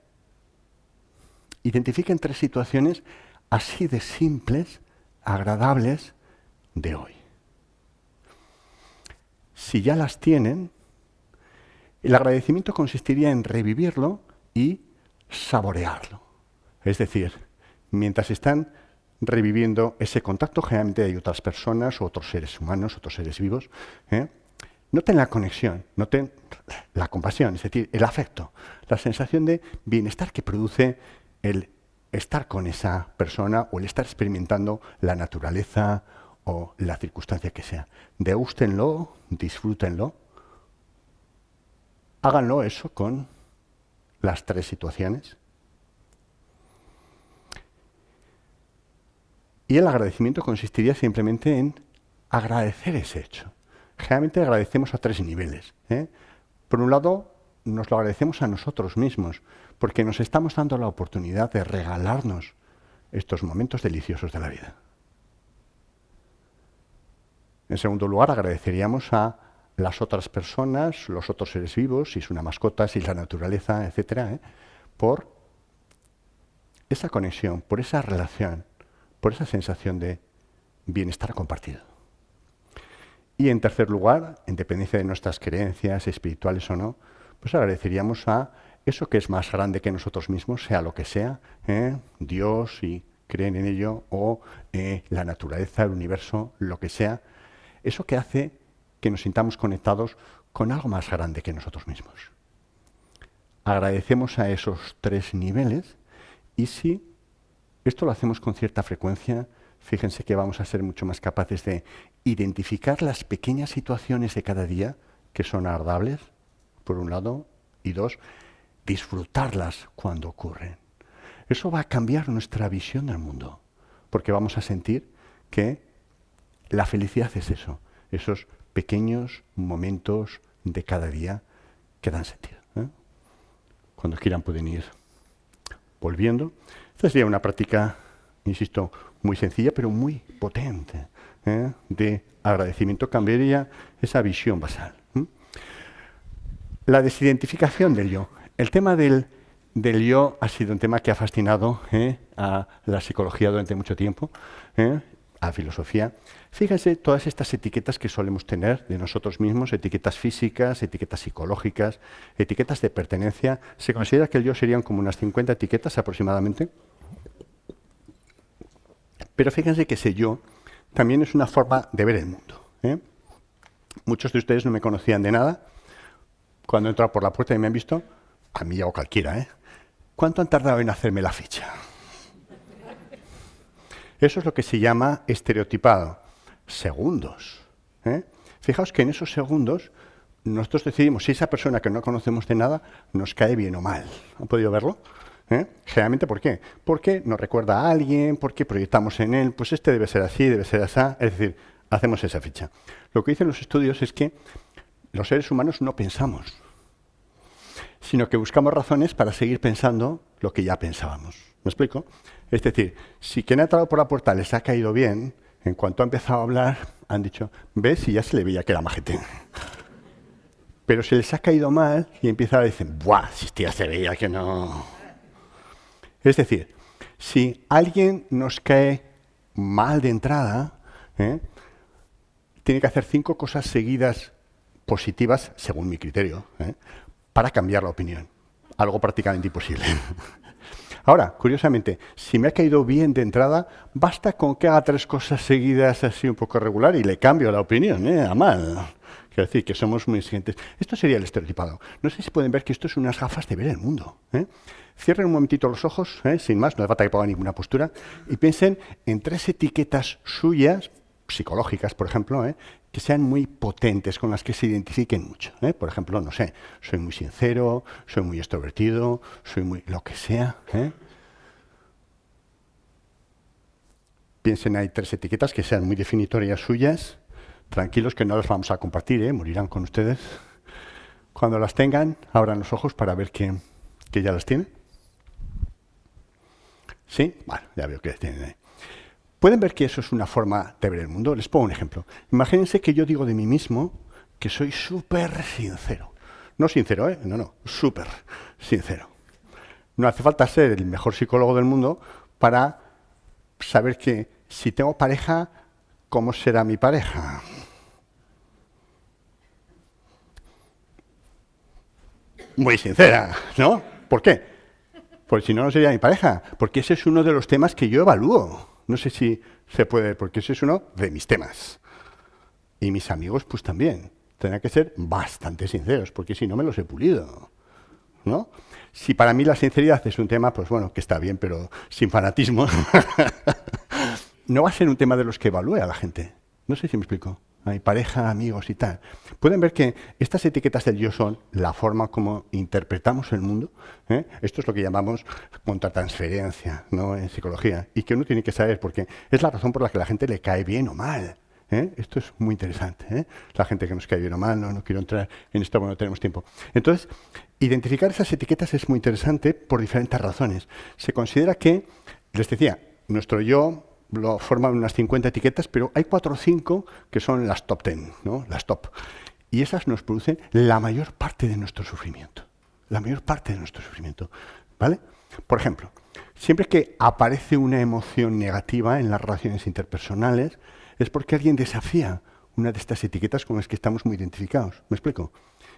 Identifiquen 3 situaciones así de simples, agradables, de hoy. Si ya las tienen, el agradecimiento consistiría en revivirlo y saborearlo. Es decir, mientras están reviviendo ese contacto, generalmente hay otras personas, otros seres humanos, otros seres vivos, noten la conexión, noten la compasión, es decir, el afecto, la sensación de bienestar que produce el estar con esa persona o el estar experimentando la naturaleza o la circunstancia que sea. Degústenlo, disfrútenlo, háganlo eso con las 3 situaciones. Y el agradecimiento consistiría simplemente en agradecer ese hecho. Generalmente agradecemos a 3 niveles. Por un lado, nos lo agradecemos a nosotros mismos, porque nos estamos dando la oportunidad de regalarnos estos momentos deliciosos de la vida. En segundo lugar, agradeceríamos a las otras personas, los otros seres vivos, si es una mascota, si es la naturaleza, etcétera, por esa conexión, por esa relación, por esa sensación de bienestar compartido. Y en tercer lugar, en dependencia de nuestras creencias espirituales o no, pues agradeceríamos a eso que es más grande que nosotros mismos, sea lo que sea, Dios, si creen en ello, o la naturaleza, el universo, lo que sea, eso que hace que nos sintamos conectados con algo más grande que nosotros mismos. Agradecemos a esos 3 niveles y si esto lo hacemos con cierta frecuencia, fíjense que vamos a ser mucho más capaces de identificar las pequeñas situaciones de cada día que son agradables, por un lado, y 2, disfrutarlas cuando ocurren. Eso va a cambiar nuestra visión del mundo, porque vamos a sentir que la felicidad es eso, esos pequeños momentos de cada día que dan sentido. Cuando quieran pueden ir volviendo. Esta sería una práctica, insisto, muy sencilla, pero muy potente, de agradecimiento. Cambiaría esa visión basal. La desidentificación del yo. El tema del yo ha sido un tema que ha fascinado a la psicología durante mucho tiempo, a la filosofía. Fíjense todas estas etiquetas que solemos tener de nosotros mismos, etiquetas físicas, etiquetas psicológicas, etiquetas de pertenencia. Se considera que el yo serían como unas 50 etiquetas aproximadamente. Pero fíjense que ese yo también es una forma de ver el mundo. Muchos de ustedes no me conocían de nada. Cuando he entrado por la puerta y me han visto, a mí o cualquiera, ¿cuánto han tardado en hacerme la ficha? Eso es lo que se llama estereotipado. Segundos. Fijaos que en esos segundos nosotros decidimos si esa persona que no conocemos de nada nos cae bien o mal. ¿Han podido verlo? Generalmente, ¿por qué? Porque nos recuerda a alguien, porque proyectamos en él, pues este debe ser así, debe ser así. Es decir, hacemos esa ficha. Lo que dicen los estudios es que los seres humanos no pensamos, sino que buscamos razones para seguir pensando lo que ya pensábamos. ¿Me explico? Es decir, si quien ha entrado por la puerta les ha caído bien, en cuanto ha empezado a hablar, han dicho, ves, y ya se le veía que era majete. Pero si les ha caído mal y empieza a decir, ¡buah! Si ya se veía que no. Es decir, si alguien nos cae mal de entrada, tiene que hacer 5 cosas seguidas positivas, según mi criterio, para cambiar la opinión. Algo prácticamente imposible. Ahora, curiosamente, si me ha caído bien de entrada, basta con que haga 3 cosas seguidas así un poco regular y le cambio la opinión, a mal. Quiero decir que somos muy exigentes. Esto sería el estereotipado. No sé si pueden ver que esto es unas gafas de ver el mundo. Cierren un momentito los ojos, sin más, no hace falta que pongan ninguna postura, y piensen en 3 etiquetas suyas, psicológicas, por ejemplo, que sean muy potentes, con las que se identifiquen mucho. Por ejemplo, no sé, soy muy sincero, soy muy extrovertido, soy muy lo que sea. Piensen, hay 3 etiquetas que sean muy definitorias suyas. Tranquilos que no las vamos a compartir, morirán con ustedes. Cuando las tengan, abran los ojos para ver que ya las tienen. ¿Sí? Bueno, ya veo que las tienen ahí. ¿Pueden ver que eso es una forma de ver el mundo? Les pongo un ejemplo. Imagínense que yo digo de mí mismo que soy súper sincero. No sincero, ¿eh? No, súper sincero. No hace falta ser el mejor psicólogo del mundo para saber que si tengo pareja, ¿cómo será mi pareja? Muy sincera, ¿no? ¿Por qué? Pues si no, no sería mi pareja. Porque ese es uno de los temas que yo evalúo. No sé si se puede, porque ese es uno de mis temas. Y mis amigos, pues también. Tendrán que ser bastante sinceros, porque si no me los he pulido, ¿no? Si para mí la sinceridad es un tema, pues bueno, que está bien, pero sin fanatismo, no va a ser un tema de los que evalúe a la gente. No sé si me explico. Hay pareja, amigos y tal. Pueden ver que estas etiquetas del yo son la forma como interpretamos el mundo. Esto es lo que llamamos contratransferencia, ¿no? En psicología. Y que uno tiene que saber, porque es la razón por la que a la gente le cae bien o mal. Esto es muy interesante. La gente que nos cae bien o mal, no quiero entrar en esto porque no tenemos tiempo. Entonces, identificar esas etiquetas es muy interesante por diferentes razones. Se considera que, les decía, nuestro yo lo forman unas 50 etiquetas, pero hay 4 o 5 que son las top 10, ¿no? Las top. Y esas nos producen la mayor parte de nuestro sufrimiento. La mayor parte de nuestro sufrimiento. ¿Vale? Por ejemplo, siempre que aparece una emoción negativa en las relaciones interpersonales, es porque alguien desafía una de estas etiquetas con las que estamos muy identificados. ¿Me explico?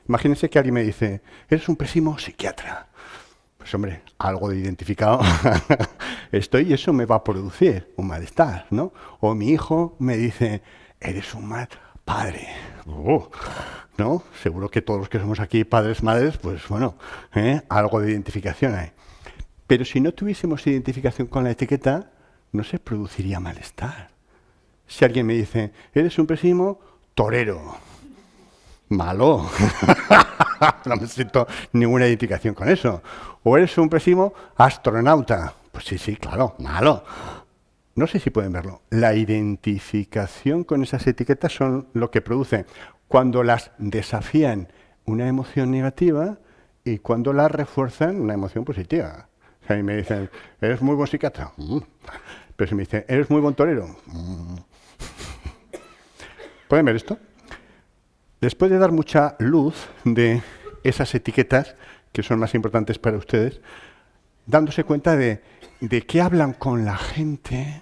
Imagínense que alguien me dice, eres un pésimo psiquiatra. Pues hombre, algo de identificado estoy y eso me va a producir un malestar, ¿no? O mi hijo me dice, eres un mal padre. ¿No? Seguro que todos los que somos aquí padres, madres, pues bueno, algo de identificación hay. Pero si no tuviésemos identificación con la etiqueta, no se produciría malestar. Si alguien me dice, eres un pésimo torero, malo, no me siento ninguna identificación con eso. O eres un pésimo astronauta, pues sí, claro, malo. No sé si pueden verlo. La identificación con esas etiquetas son lo que produce cuando las desafían una emoción negativa y cuando las refuerzan una emoción positiva. O sea, y me dicen, eres muy buen psiquiatra. Pero si me dicen, eres muy buen torero. ¿Pueden ver esto? Después de dar mucha luz de esas etiquetas, que son más importantes para ustedes, dándose cuenta de qué hablan con la gente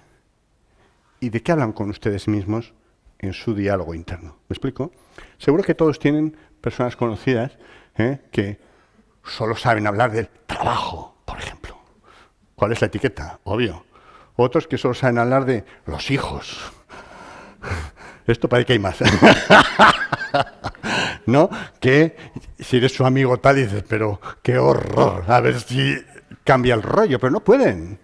y de qué hablan con ustedes mismos en su diálogo interno. ¿Me explico? Seguro que todos tienen personas conocidas que solo saben hablar del trabajo, por ejemplo. ¿Cuál es la etiqueta? Obvio. Otros que solo saben hablar de los hijos. Esto parece que hay más. ¿No? Que si eres su amigo tal, dices, pero qué horror, a ver si cambia el rollo, pero no pueden.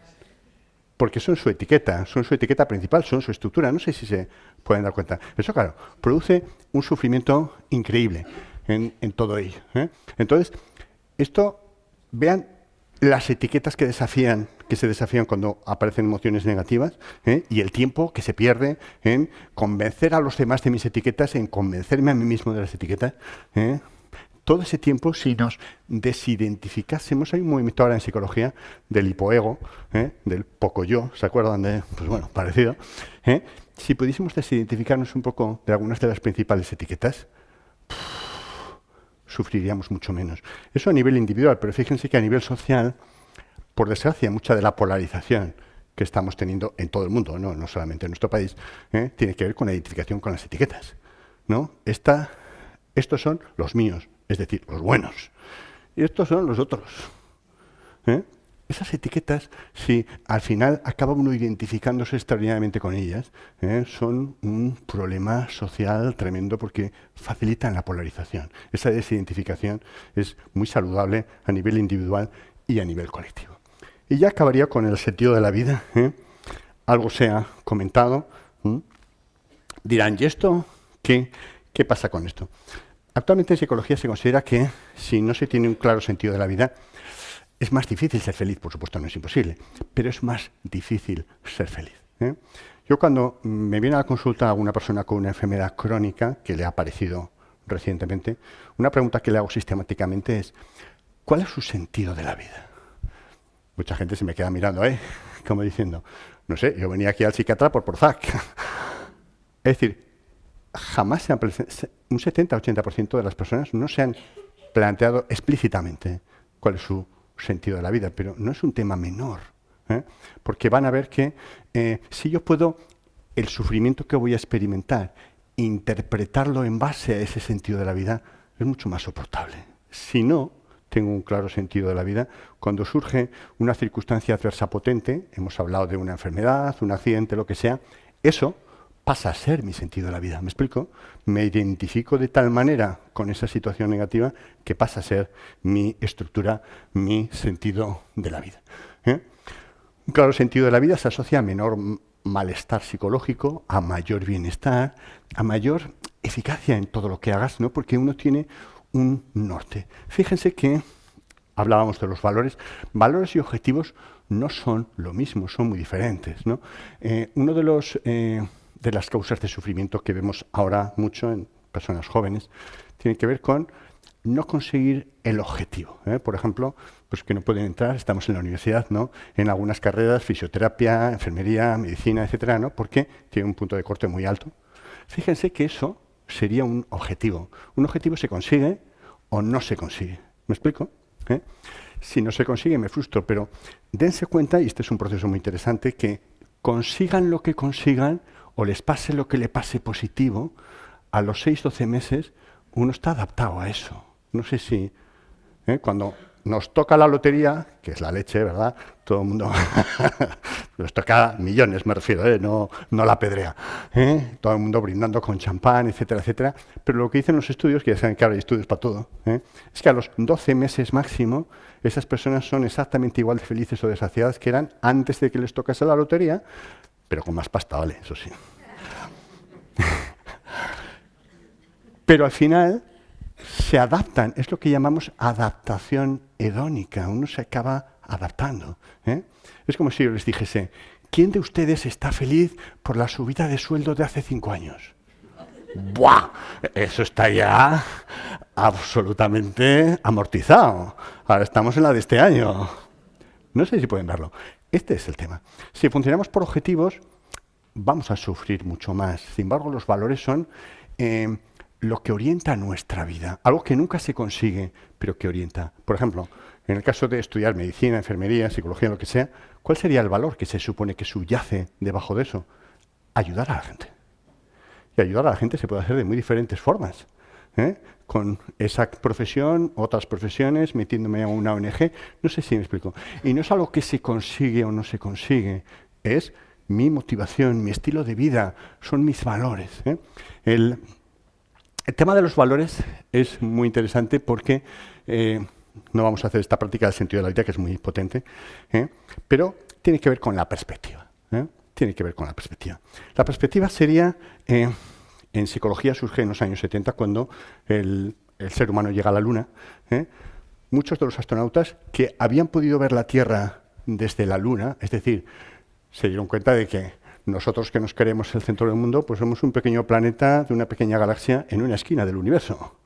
Porque son su etiqueta principal, son su estructura, no sé si se pueden dar cuenta. Eso, claro, produce un sufrimiento increíble en todo ello. Entonces, esto, vean las etiquetas que se desafían cuando aparecen emociones negativas, y el tiempo que se pierde en convencer a los demás de mis etiquetas, en convencerme a mí mismo de las etiquetas. Todo ese tiempo, si nos desidentificásemos, hay un movimiento ahora en psicología del hipoego, del poco yo, ¿se acuerdan de? Pues bueno, parecido. Si pudiésemos desidentificarnos un poco de algunas de las principales etiquetas, sufriríamos mucho menos. Eso a nivel individual, pero fíjense que a nivel social, por desgracia, mucha de la polarización que estamos teniendo en todo el mundo, no solamente en nuestro país, tiene que ver con la identificación con las etiquetas, ¿no? Estos son los míos, es decir, los buenos, y estos son los otros. Esas etiquetas, si al final acaba uno identificándose extraordinariamente con ellas, son un problema social tremendo porque facilitan la polarización. Esa desidentificación es muy saludable a nivel individual y a nivel colectivo. Y ya acabaría con el sentido de la vida. Algo se ha comentado. Dirán, ¿y esto qué pasa con esto? Actualmente en psicología se considera que si no se tiene un claro sentido de la vida, es más difícil ser feliz, por supuesto, no es imposible, pero es más difícil ser feliz. Yo cuando me viene a la consulta alguna persona con una enfermedad crónica que le ha aparecido recientemente, una pregunta que le hago sistemáticamente es, ¿cuál es su sentido de la vida? Mucha gente se me queda mirando, como diciendo, no sé, yo venía aquí al psiquiatra por Prozac. Es decir, jamás un 70-80% de las personas no se han planteado explícitamente cuál es su sentido de la vida, pero no es un tema menor, porque van a ver que si yo puedo el sufrimiento que voy a experimentar, interpretarlo en base a ese sentido de la vida, es mucho más soportable. Si no tengo un claro sentido de la vida, cuando surge una circunstancia adversa potente, hemos hablado de una enfermedad, un accidente, lo que sea, eso pasa a ser mi sentido de la vida. ¿Me explico? Me identifico de tal manera con esa situación negativa que pasa a ser mi estructura, mi sentido de la vida. Un claro sentido de la vida se asocia a menor malestar psicológico, a mayor bienestar, a mayor eficacia en todo lo que hagas, ¿no? Porque uno tiene un norte. Fíjense que hablábamos de los valores. Valores y objetivos no son lo mismo, son muy diferentes, ¿no? Uno de las causas de sufrimiento que vemos ahora mucho en personas jóvenes tiene que ver con no conseguir el objetivo. Por ejemplo, pues que no pueden entrar, estamos en la universidad, ¿no? En algunas carreras, fisioterapia, enfermería, medicina, etcétera, ¿no? Porque tiene un punto de corte muy alto. Fíjense que eso sería un objetivo. Un objetivo se consigue o no se consigue. ¿Me explico? Si no se consigue, me frustro, pero dense cuenta, y este es un proceso muy interesante, que consigan lo que consigan o les pase lo que le pase positivo, a los 6-12 meses uno está adaptado a eso. No sé si cuando nos toca la lotería, que es la leche, ¿verdad? Todo el mundo nos toca millones, me refiero, no la pedrea. Todo el mundo brindando con champán, etcétera, etcétera. Pero lo que dicen los estudios, que ya saben que ahora hay estudios para todo, es que a los 12 meses máximo, esas personas son exactamente igual de felices o desasiadas que eran antes de que les tocase la lotería, pero con más pasta, ¿vale? Eso sí. Pero al final se adaptan, es lo que llamamos adaptación hedónica, uno se acaba adaptando. Es como si yo les dijese, ¿quién de ustedes está feliz por la subida de sueldo de hace 5 años? ¡Buah! Eso está ya absolutamente amortizado. Ahora estamos en la de este año. No sé si pueden verlo. Este es el tema. Si funcionamos por objetivos, vamos a sufrir mucho más. Sin embargo, los valores son lo que orienta nuestra vida. Algo que nunca se consigue, pero que orienta. Por ejemplo, en el caso de estudiar medicina, enfermería, psicología, lo que sea, ¿cuál sería el valor que se supone que subyace debajo de eso? Ayudar a la gente. Y ayudar a la gente se puede hacer de muy diferentes formas. Con esa profesión, otras profesiones, metiéndome a una ONG, no sé si me explico. Y no es algo que se consigue o no se consigue, es mi motivación, mi estilo de vida, son mis valores. El tema de los valores es muy interesante porque no vamos a hacer esta práctica del sentido de la vida, que es muy potente, pero tiene que ver con la perspectiva. Tiene que ver con la perspectiva. La perspectiva sería, en psicología surge en los años 70, cuando el ser humano llega a la Luna. Muchos de los astronautas que habían podido ver la Tierra desde la Luna, es decir, se dieron cuenta de que nosotros que nos creemos el centro del mundo, pues somos un pequeño planeta de una pequeña galaxia en una esquina del universo.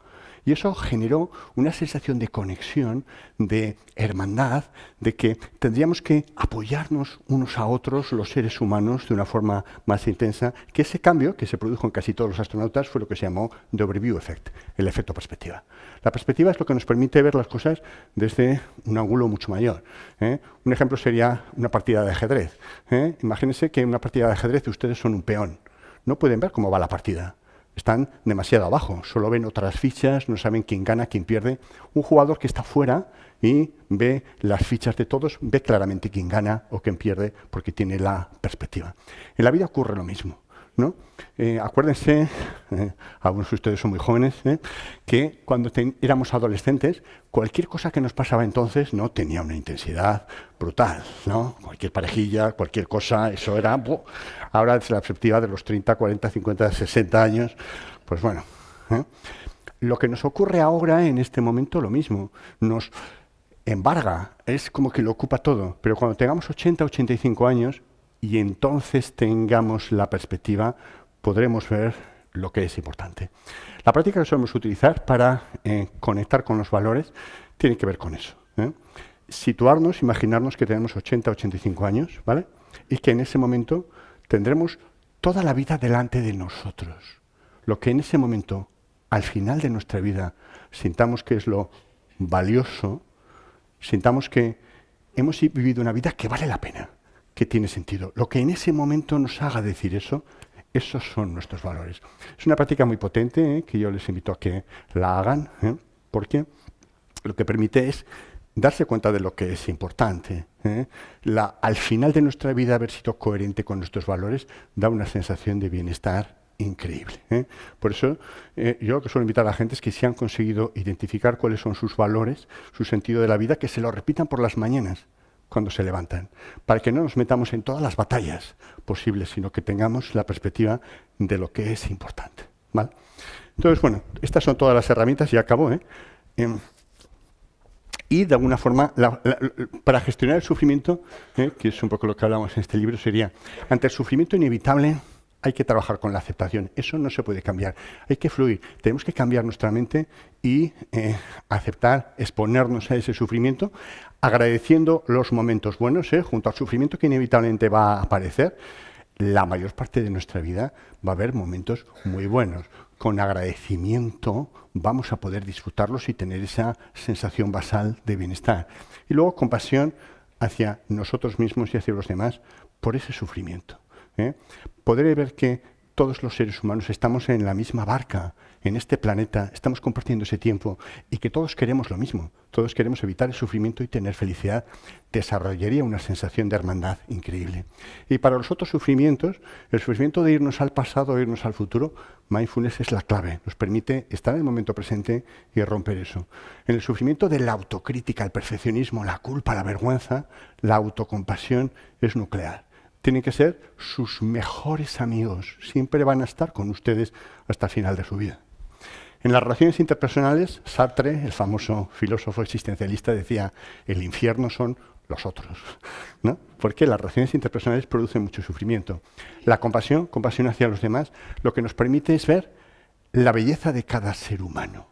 Y eso generó una sensación de conexión, de hermandad, de que tendríamos que apoyarnos unos a otros, los seres humanos, de una forma más intensa, que ese cambio que se produjo en casi todos los astronautas fue lo que se llamó The Overview Effect, el efecto perspectiva. La perspectiva es lo que nos permite ver las cosas desde un ángulo mucho mayor. Un ejemplo sería una partida de ajedrez. Imagínense que en una partida de ajedrez ustedes son un peón. No pueden ver cómo va la partida. Están demasiado abajo, solo ven otras fichas, no saben quién gana, quién pierde. Un jugador que está fuera y ve las fichas de todos, ve claramente quién gana o quién pierde porque tiene la perspectiva. En la vida ocurre lo mismo, ¿no? Acuérdense, algunos de ustedes son muy jóvenes, que cuando éramos adolescentes, cualquier cosa que nos pasaba entonces no tenía una intensidad brutal, ¿no? Cualquier parejilla, cualquier cosa, eso era... ¡buh! Ahora, desde la perspectiva de los 30, 40, 50, 60 años, pues bueno. Lo que nos ocurre ahora, en este momento, lo mismo. Nos embarga, es como que lo ocupa todo. Pero cuando tengamos 80, 85 años, y entonces tengamos la perspectiva, podremos ver lo que es importante. La práctica que solemos utilizar para conectar con los valores tiene que ver con eso. Situarnos, imaginarnos que tenemos 80, 85 años, ¿vale? Y que en ese momento tendremos toda la vida delante de nosotros. lo que en ese momento, al final de nuestra vida, sintamos que es lo valioso, sintamos que hemos vivido una vida que vale la pena, que tiene sentido. Lo que en ese momento nos haga decir eso, esos son nuestros valores. Es una práctica muy potente, que yo les invito a que la hagan, porque lo que permite es darse cuenta de lo que es importante. Al final de nuestra vida, haber sido coherente con nuestros valores da una sensación de bienestar increíble. Por eso, yo lo que suelo invitar a la gente es que si han conseguido identificar cuáles son sus valores, su sentido de la vida, que se lo repitan por las mañanas cuando se levantan, para que no nos metamos en todas las batallas posibles, sino que tengamos la perspectiva de lo que es importante, ¿vale? Entonces, bueno, estas son todas las herramientas, y acabo, y de alguna forma, para gestionar el sufrimiento, que es un poco lo que hablamos en este libro, sería, ante el sufrimiento inevitable, hay que trabajar con la aceptación. Eso no se puede cambiar. Hay que fluir. Tenemos que cambiar nuestra mente y aceptar, exponernos a ese sufrimiento, agradeciendo los momentos buenos, junto al sufrimiento que inevitablemente va a aparecer. La mayor parte de nuestra vida va a haber momentos muy buenos. Con agradecimiento vamos a poder disfrutarlos y tener esa sensación basal de bienestar. Y luego compasión hacia nosotros mismos y hacia los demás por ese sufrimiento. Poder ver que todos los seres humanos estamos en la misma barca, en este planeta, estamos compartiendo ese tiempo y que todos queremos lo mismo, todos queremos evitar el sufrimiento y tener felicidad, desarrollaría una sensación de hermandad increíble. Y para los otros sufrimientos, el sufrimiento de irnos al pasado o irnos al futuro, mindfulness es la clave, nos permite estar en el momento presente y romper eso. En el sufrimiento de la autocrítica, el perfeccionismo, la culpa, la vergüenza, la autocompasión es nuclear. Tienen que ser sus mejores amigos. Siempre van a estar con ustedes hasta el final de su vida. En las relaciones interpersonales, Sartre, el famoso filósofo existencialista, decía, el infierno son los otros, ¿no? Porque las relaciones interpersonales producen mucho sufrimiento. La compasión hacia los demás, lo que nos permite es ver la belleza de cada ser humano.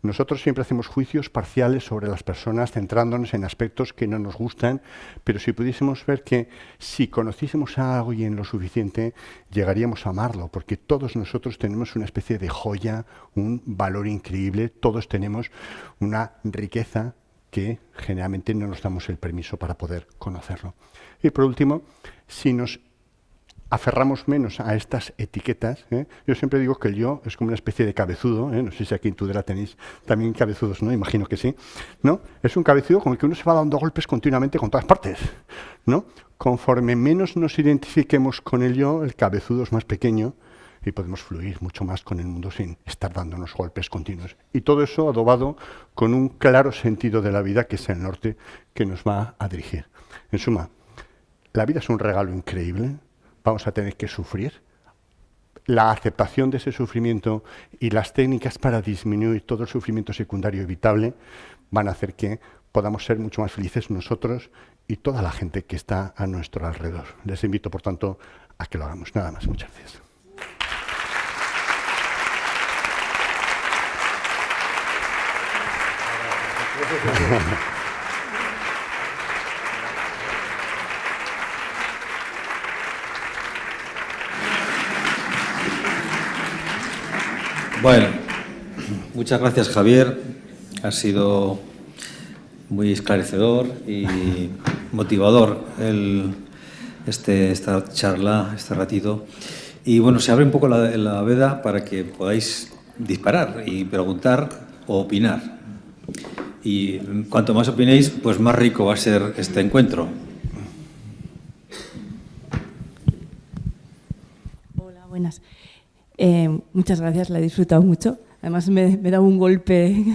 Nosotros siempre hacemos juicios parciales sobre las personas, centrándonos en aspectos que no nos gustan, pero si pudiésemos ver que si conociésemos a alguien lo suficiente, llegaríamos a amarlo, porque todos nosotros tenemos una especie de joya, un valor increíble, todos tenemos una riqueza que generalmente no nos damos el permiso para poder conocerlo. Y por último, si nos aferramos menos a estas etiquetas. Yo siempre digo que el yo es como una especie de cabezudo, no sé si aquí en Tudela tenéis también cabezudos, ¿no? Imagino que sí, ¿no? Es un cabezudo con el que uno se va dando golpes continuamente con todas partes, ¿no? Conforme menos nos identifiquemos con el yo, el cabezudo es más pequeño y podemos fluir mucho más con el mundo sin estar dándonos golpes continuos. Y todo eso adobado con un claro sentido de la vida, que es el norte que nos va a dirigir. En suma, la vida es un regalo increíble. Vamos a tener que sufrir. La aceptación de ese sufrimiento y las técnicas para disminuir todo el sufrimiento secundario evitable van a hacer que podamos ser mucho más felices nosotros y toda la gente que está a nuestro alrededor. Les invito, por tanto, a que lo hagamos. Nada más. Muchas gracias. Bueno, muchas gracias, Javier. Ha sido muy esclarecedor y motivador esta charla, este ratito. Y bueno, se abre un poco la veda para que podáis disparar y preguntar o opinar. Y cuanto más opinéis, pues más rico va a ser este encuentro. Hola, buenas. Muchas gracias, la he disfrutado mucho. Además me he dado un golpe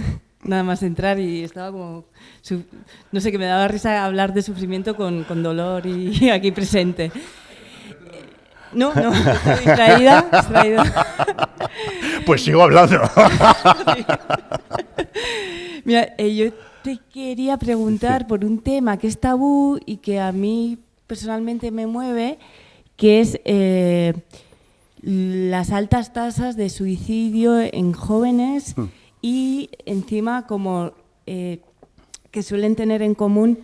nada más entrar y estaba como... No sé, que me daba risa hablar de sufrimiento con dolor y aquí presente. No, estoy distraída. Pues sigo hablando. Mira, yo te quería preguntar por un tema que es tabú y que a mí personalmente me mueve, que es las altas tasas de suicidio en jóvenes y encima como que suelen tener en común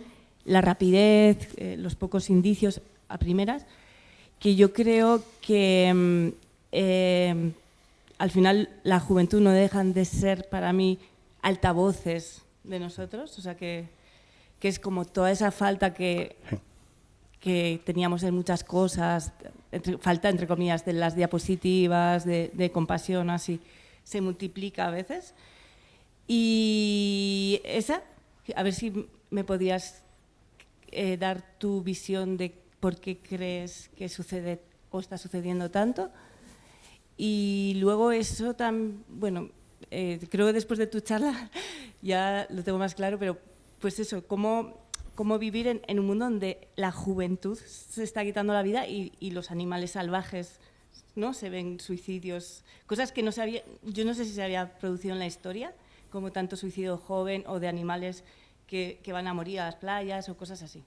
la rapidez, los pocos indicios a primeras, que yo creo que al final la juventud no dejan de ser para mí altavoces de nosotros, o sea que es como toda esa falta que teníamos en muchas cosas, falta entre comillas de las diapositivas, de compasión, así, se multiplica a veces. Y esa, a ver si me podías dar tu visión de por qué crees que sucede o está sucediendo tanto. Y luego eso tan, bueno, creo que después de tu charla ya lo tengo más claro, pero pues eso, cómo vivir en un mundo donde la juventud se está quitando la vida y los animales salvajes, ¿no? Se ven suicidios, cosas que no se había, yo no sé si se había producido en la historia, como tanto suicidio joven o de animales que van a morir a las playas o cosas así.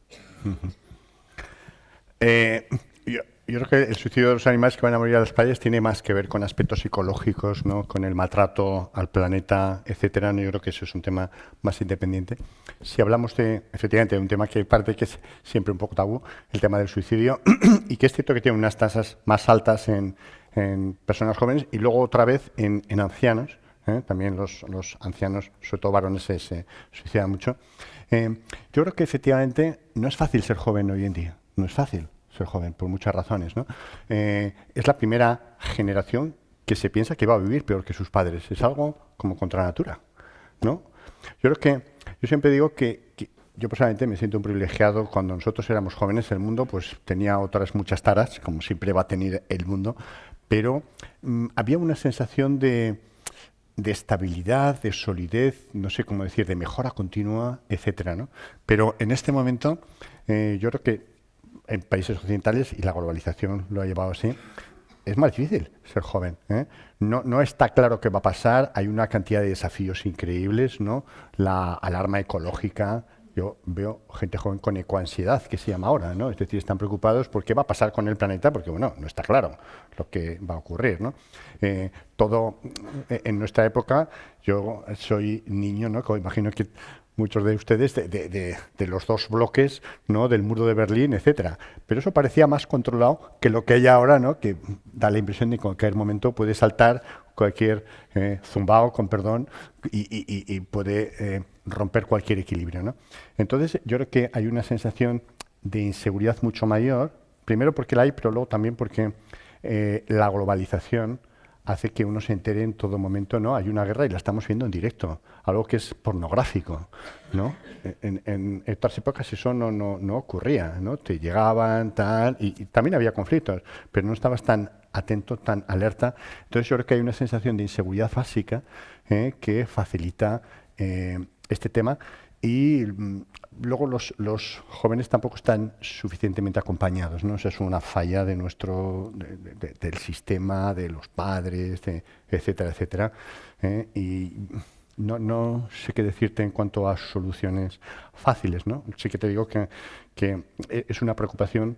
Yo creo que el suicidio de los animales que van a morir a las playas tiene más que ver con aspectos psicológicos, ¿no? Con el maltrato al planeta, etcétera. ¿No? Yo creo que eso es un tema más independiente. Si hablamos efectivamente, de un tema que parte que es siempre un poco tabú, el tema del suicidio, y que es cierto que tiene unas tasas más altas en personas jóvenes y luego otra vez en ancianos. También los ancianos, sobre todo varones, se suicidan mucho. Yo creo que efectivamente no es fácil ser joven hoy en día. No es fácil ser joven, por muchas razones, ¿no? Es la primera generación que se piensa que va a vivir peor que sus padres. Es algo como contra natura, ¿no? Yo siempre digo que yo personalmente me siento un privilegiado. Cuando nosotros éramos jóvenes, el mundo pues tenía otras muchas taras, como siempre va a tener el mundo, pero había una sensación de estabilidad, de solidez, no sé cómo decir, de mejora continua, etcétera, ¿no? Pero en este momento, yo creo que en países occidentales, y la globalización lo ha llevado así, es más difícil ser joven, ¿eh? No está claro qué va a pasar, hay una cantidad de desafíos increíbles, ¿no? La alarma ecológica, yo veo gente joven con ecoansiedad, que se llama ahora, ¿no? Es decir, están preocupados por qué va a pasar con el planeta, porque, bueno, no está claro lo que va a ocurrir, ¿no? Todo, en nuestra época, yo soy niño, ¿no? Imagino que muchos de ustedes de los dos bloques, ¿no? Del muro de Berlín, etcétera. Pero eso parecía más controlado que lo que hay ahora, ¿no? Que da la impresión de que en cualquier momento puede saltar cualquier zumbao, con perdón, y puede romper cualquier equilibrio, ¿no? Entonces, yo creo que hay una sensación de inseguridad mucho mayor, primero porque la hay, pero luego también porque la globalización hace que uno se entere en todo momento, ¿no? Hay una guerra y la estamos viendo en directo, algo que es pornográfico, ¿no? En otras épocas eso no ocurría, ¿no? Te llegaban, tal, y también había conflictos, pero no estabas tan atento, tan alerta. Entonces yo creo que hay una sensación de inseguridad básica que facilita este tema. Y luego los jóvenes tampoco están suficientemente acompañados, ¿no? Eso es una falla de del sistema, de los padres, etcétera, etcétera. Y no sé qué decirte en cuanto a soluciones fáciles, ¿no? Sí que te digo que es una preocupación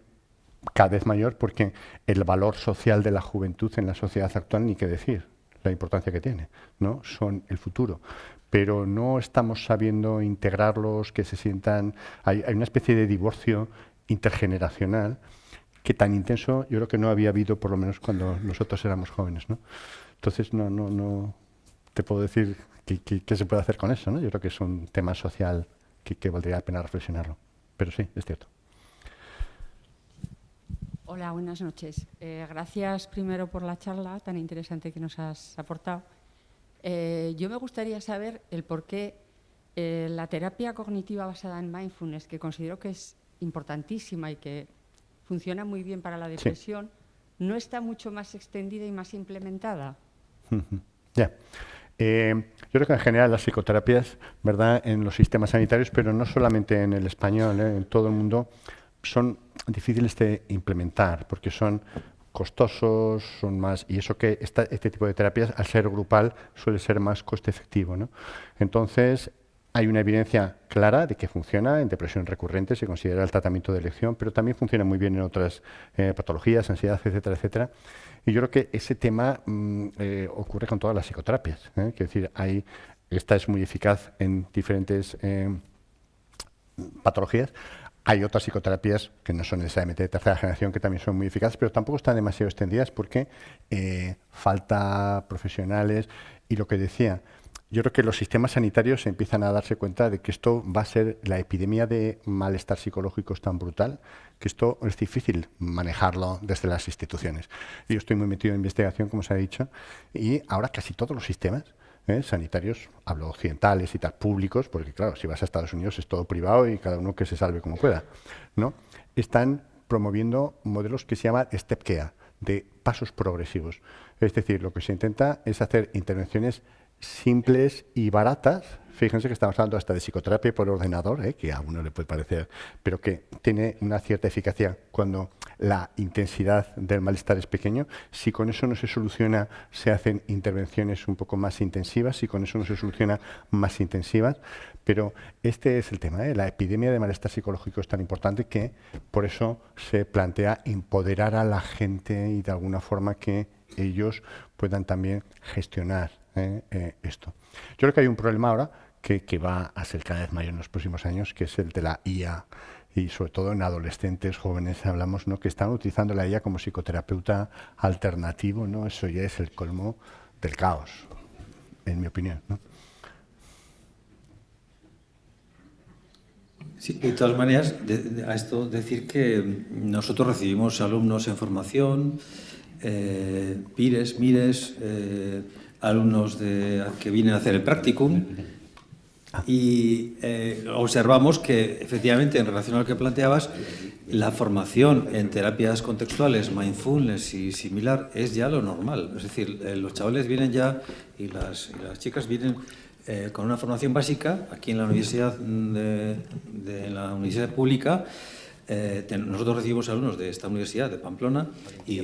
cada vez mayor porque el valor social de la juventud en la sociedad actual, ni qué decir, la importancia que tiene, ¿no? Son el futuro. Pero no estamos sabiendo integrarlos, que se sientan... Hay una especie de divorcio intergeneracional que tan intenso yo creo que no había habido, por lo menos cuando nosotros éramos jóvenes, ¿no? Entonces no te puedo decir qué se puede hacer con eso, ¿no? Yo creo que es un tema social que valdría la pena reflexionarlo. Pero sí, es cierto. Hola, buenas noches. Gracias primero por la charla tan interesante que nos has aportado. Yo me gustaría saber el por qué la terapia cognitiva basada en mindfulness, que considero que es importantísima y que funciona muy bien para la depresión, no está mucho más extendida y más implementada. Ya. Yo creo que en general las psicoterapias, ¿verdad?, en los sistemas sanitarios, pero no solamente en el español, en todo el mundo, son difíciles de implementar porque son costosos, son más, y eso que este tipo de terapias, al ser grupal, suele ser más coste efectivo, ¿no? Entonces, hay una evidencia clara de que funciona en depresión recurrente, se considera el tratamiento de elección, pero también funciona muy bien en otras patologías, ansiedad, etcétera, etcétera. Y yo creo que ese tema ocurre con todas las psicoterapias, ¿eh? Quiero decir, esta es muy eficaz en diferentes patologías. Hay otras psicoterapias que no son necesariamente de tercera generación, que también son muy eficaces, pero tampoco están demasiado extendidas porque falta profesionales. Y lo que decía, yo creo que los sistemas sanitarios empiezan a darse cuenta de que esto va a ser, la epidemia de malestar psicológico es tan brutal que esto es difícil manejarlo desde las instituciones. Yo estoy muy metido en investigación, como se ha dicho, y ahora casi todos los sistemas sanitarios, hablo occidentales y tal, públicos, porque claro, si vas a Estados Unidos es todo privado y cada uno que se salve como pueda, ¿no? Están promoviendo modelos que se llaman step care, de pasos progresivos. Es decir, lo que se intenta es hacer intervenciones simples y baratas. Fíjense que estamos hablando hasta de psicoterapia por ordenador, que a uno le puede parecer, pero que tiene una cierta eficacia cuando la intensidad del malestar es pequeño. Si con eso no se soluciona, se hacen intervenciones un poco más intensivas. Si con eso no se soluciona, más intensivas. Pero este es el tema, La epidemia de malestar psicológico es tan importante que por eso se plantea empoderar a la gente y de alguna forma que ellos puedan también gestionar esto. Yo creo que hay un problema ahora que va a ser cada vez mayor en los próximos años, que es el de la IA, y sobre todo en adolescentes, jóvenes, hablamos, ¿no?, que están utilizando la IA como psicoterapeuta alternativo, ¿no? Eso ya es el colmo del caos, en mi opinión, ¿no? Sí, de todas maneras, a esto decir que nosotros recibimos alumnos en formación, PIRES, MIRES, alumnos que vienen a hacer el practicum, y observamos que efectivamente, en relación a lo que planteabas, la formación en terapias contextuales, mindfulness y similar es ya lo normal. Es decir, los chavales vienen ya y las chicas vienen con una formación básica aquí en la universidad, la universidad pública. Nosotros recibimos alumnos de esta universidad, de Pamplona, y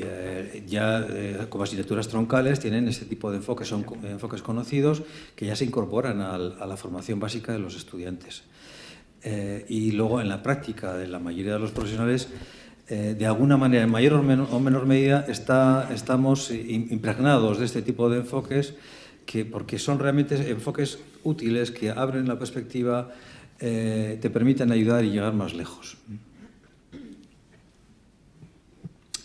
ya como asignaturas troncales tienen ese tipo de enfoques, son enfoques conocidos que ya se incorporan a la formación básica de los estudiantes. Y luego en la práctica de la mayoría de los profesionales, de alguna manera, en mayor o menor medida, estamos impregnados de este tipo de enfoques, porque son realmente enfoques útiles que abren la perspectiva, te permiten ayudar y llegar más lejos.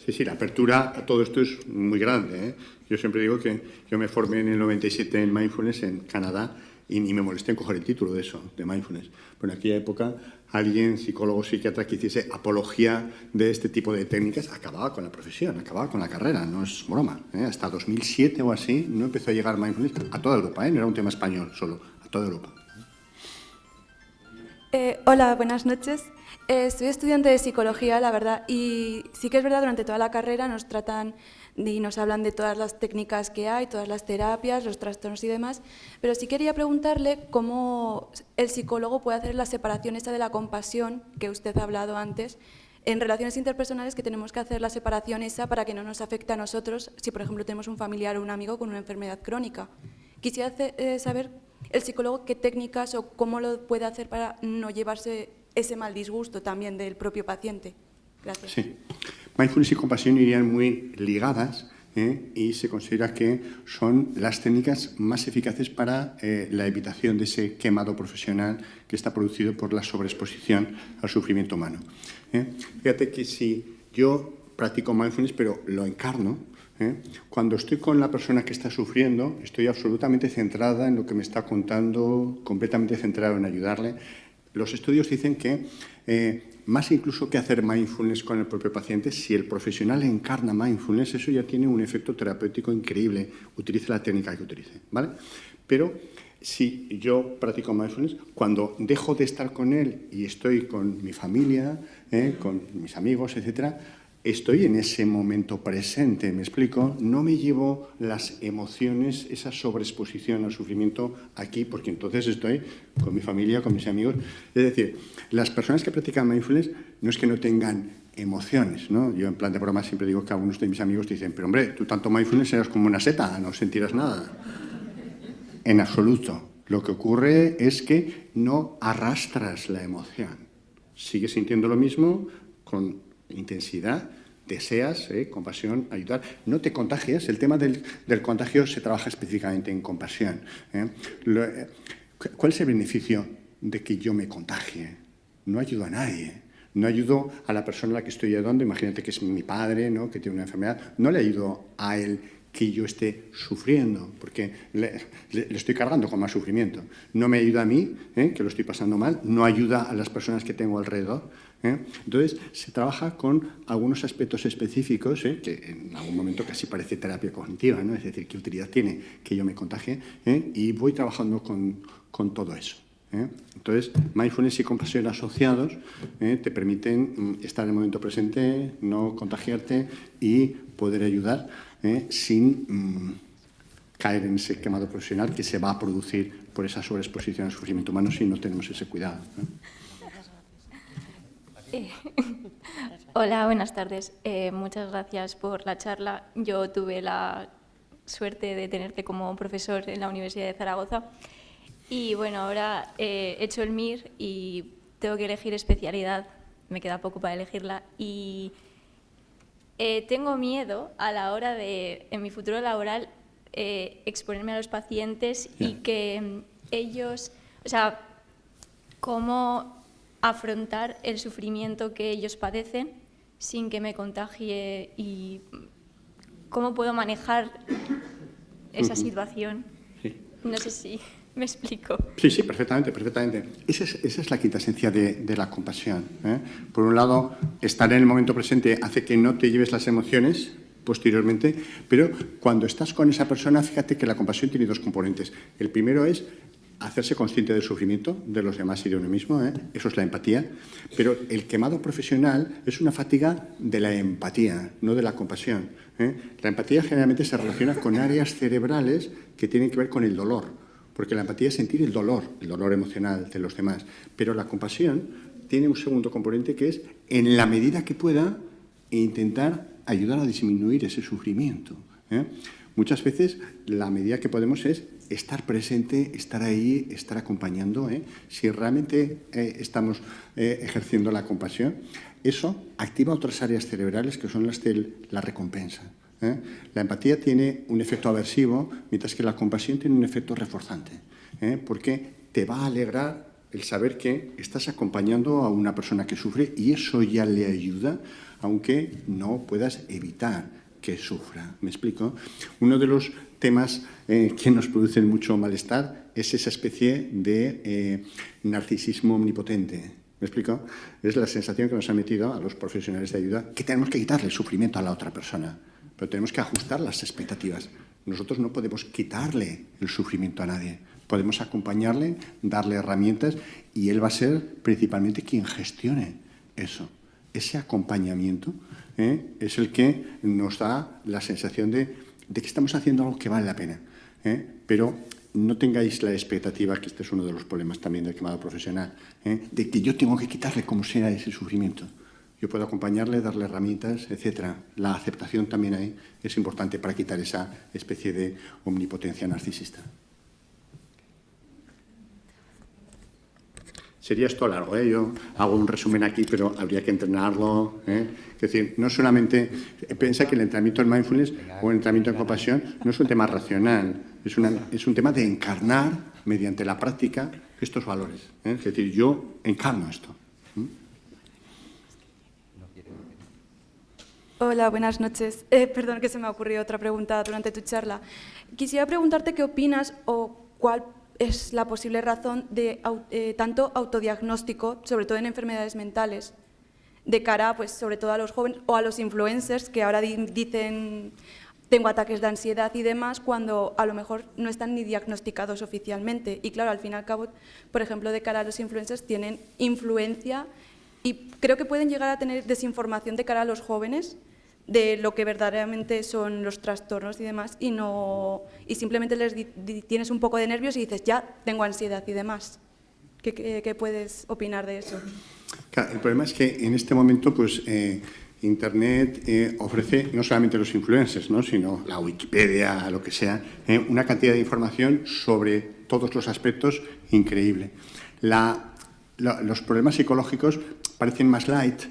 Sí, la apertura a todo esto es muy grande, Yo siempre digo que yo me formé en el 97 en Mindfulness en Canadá y ni me molesté en coger el título de eso, de Mindfulness. Pero en aquella época alguien, psicólogo, psiquiatra, que hiciese apología de este tipo de técnicas, acababa con la profesión, acababa con la carrera, no es broma. Hasta 2007 o así no empezó a llegar Mindfulness a toda Europa, no era un tema español solo, a toda Europa. Hola, buenas noches. Soy estudiante de psicología, la verdad, y sí que es verdad, durante toda la carrera nos tratan y nos hablan de todas las técnicas que hay, todas las terapias, los trastornos y demás, pero sí quería preguntarle cómo el psicólogo puede hacer la separación esta de la compasión, que usted ha hablado antes, en relaciones interpersonales, que tenemos que hacer la separación esa para que no nos afecte a nosotros si, por ejemplo, tenemos un familiar o un amigo con una enfermedad crónica. Quisiera saber el psicólogo qué técnicas o cómo lo puede hacer para no llevarse ese mal disgusto también del propio paciente. Gracias. Sí. Mindfulness y compasión irían muy ligadas, y se considera que son las técnicas más eficaces para la evitación de ese quemado profesional que está producido por la sobreexposición al sufrimiento humano. Fíjate que si yo practico mindfulness, pero lo encarno, cuando estoy con la persona que está sufriendo, estoy absolutamente centrada en lo que me está contando, completamente centrado en ayudarle. Los estudios dicen que más incluso que hacer mindfulness con el propio paciente, si el profesional encarna mindfulness, eso ya tiene un efecto terapéutico increíble, utilice la técnica que utilice, ¿vale? Pero si yo practico mindfulness, cuando dejo de estar con él y estoy con mi familia, con mis amigos, etcétera, estoy en ese momento presente, ¿me explico? No me llevo las emociones, esa sobreexposición al sufrimiento aquí, porque entonces estoy con mi familia, con mis amigos. Es decir, las personas que practican mindfulness no es que no tengan emociones, ¿no? Yo en plan de broma siempre digo que algunos de mis amigos dicen, pero hombre, tú tanto mindfulness eras como una seta, no sentirás nada. En absoluto. Lo que ocurre es que no arrastras la emoción. Sigues sintiendo lo mismo con intensidad, deseas, compasión, ayudar. No te contagias. El tema del contagio se trabaja específicamente en compasión. ¿Cuál es el beneficio de que yo me contagie? No ayudo a nadie. No ayudo a la persona a la que estoy ayudando, imagínate que es mi padre, ¿no?, que tiene una enfermedad, no le ayudo a él que yo esté sufriendo, porque le estoy cargando con más sufrimiento. No me ayuda a mí, que lo estoy pasando mal, no ayuda a las personas que tengo alrededor. Entonces, se trabaja con algunos aspectos específicos, que en algún momento casi parece terapia cognitiva, ¿no? Es decir, ¿qué utilidad tiene que yo me contagie? Y voy trabajando con todo eso. Entonces, mindfulness y compasión asociados te permiten estar en el momento presente, no contagiarte y poder ayudar sin caer en ese quemado profesional que se va a producir por esa sobreexposición al sufrimiento humano si no tenemos ese cuidado. Hola, buenas tardes. Muchas gracias por la charla. Yo tuve la suerte de tenerte como profesor en la Universidad de Zaragoza. Y bueno, ahora he hecho el MIR y tengo que elegir especialidad, me queda poco para elegirla, y tengo miedo a la hora de, en mi futuro laboral, exponerme a los pacientes y que ellos, o sea, cómo afrontar el sufrimiento que ellos padecen sin que me contagie y cómo puedo manejar esa situación. Sí. No sé si me explico. Sí, perfectamente, perfectamente. Esa es la quinta esencia de la compasión. Por un lado, estar en el momento presente hace que no te lleves las emociones posteriormente, pero cuando estás con esa persona, fíjate que la compasión tiene dos componentes. El primero es hacerse consciente del sufrimiento de los demás y de uno mismo, eso es la empatía, pero el quemado profesional es una fatiga de la empatía, no de la compasión. La empatía generalmente se relaciona con áreas cerebrales que tienen que ver con el dolor, porque la empatía es sentir el dolor emocional de los demás, pero la compasión tiene un segundo componente que es, en la medida que pueda, intentar ayudar a disminuir ese sufrimiento. Muchas veces la medida que podemos es estar presente, estar ahí, estar acompañando. Si realmente estamos ejerciendo la compasión, eso activa otras áreas cerebrales que son las de la recompensa. La empatía tiene un efecto aversivo, mientras que la compasión tiene un efecto reforzante, porque te va a alegrar el saber que estás acompañando a una persona que sufre y eso ya le ayuda, aunque no puedas evitar que sufra. ¿Me explico? Uno de los temas que nos producen mucho malestar es esa especie de narcisismo omnipotente. ¿Me explico? Es la sensación que nos ha metido a los profesionales de ayuda que tenemos que quitarle el sufrimiento a la otra persona, pero tenemos que ajustar las expectativas. Nosotros no podemos quitarle el sufrimiento a nadie. Podemos acompañarle, darle herramientas y él va a ser principalmente quien gestione eso. Ese acompañamiento es el que nos da la sensación de que estamos haciendo algo que vale la pena. Pero no tengáis la expectativa, que este es uno de los problemas también del quemado profesional, de que yo tengo que quitarle como sea ese sufrimiento. Yo puedo acompañarle, darle herramientas, etc. La aceptación también ahí es importante para quitar esa especie de omnipotencia narcisista. Sería esto largo, yo hago un resumen aquí, pero habría que entrenarlo. Es decir, no solamente piensa que el entrenamiento en mindfulness o el entrenamiento en compasión no es un tema racional, es un tema de encarnar mediante la práctica estos valores. Es decir, yo encarno esto. Hola, buenas noches. Perdón que se me ha ocurrido otra pregunta durante tu charla. Quisiera preguntarte qué opinas o cuál es la posible razón de tanto autodiagnóstico, sobre todo en enfermedades mentales, de cara, pues, sobre todo a los jóvenes o a los influencers que ahora dicen tengo ataques de ansiedad y demás, cuando a lo mejor no están ni diagnosticados oficialmente. Y claro, al fin y al cabo, por ejemplo, de cara a los influencers tienen influencia y creo que pueden llegar a tener desinformación de cara a los jóvenes de lo que verdaderamente son los trastornos y demás, y simplemente tienes un poco de nervios y dices, ya, tengo ansiedad y demás. ¿Qué puedes opinar de eso? Claro, el problema es que en este momento, pues, Internet ofrece no solamente los influencers, ¿no?, sino la Wikipedia, lo que sea, una cantidad de información sobre todos los aspectos increíble. Los problemas psicológicos parecen más light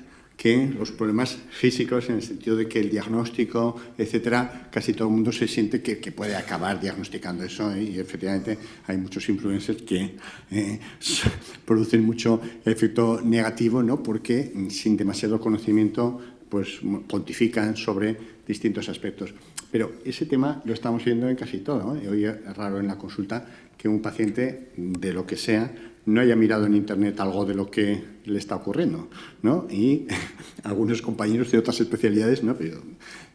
que los problemas físicos, en el sentido de que el diagnóstico, etcétera, casi todo el mundo se siente que puede acabar diagnosticando eso, y efectivamente hay muchos influencers que producen mucho efecto negativo, ¿no? Porque sin demasiado conocimiento pues pontifican sobre distintos aspectos. Pero ese tema lo estamos viendo en casi todo, ¿no? Hoy es raro en la consulta que un paciente, de lo que sea, no haya mirado en Internet algo de lo que le está ocurriendo, ¿no? Y algunos compañeros de otras especialidades, ¿no? Pero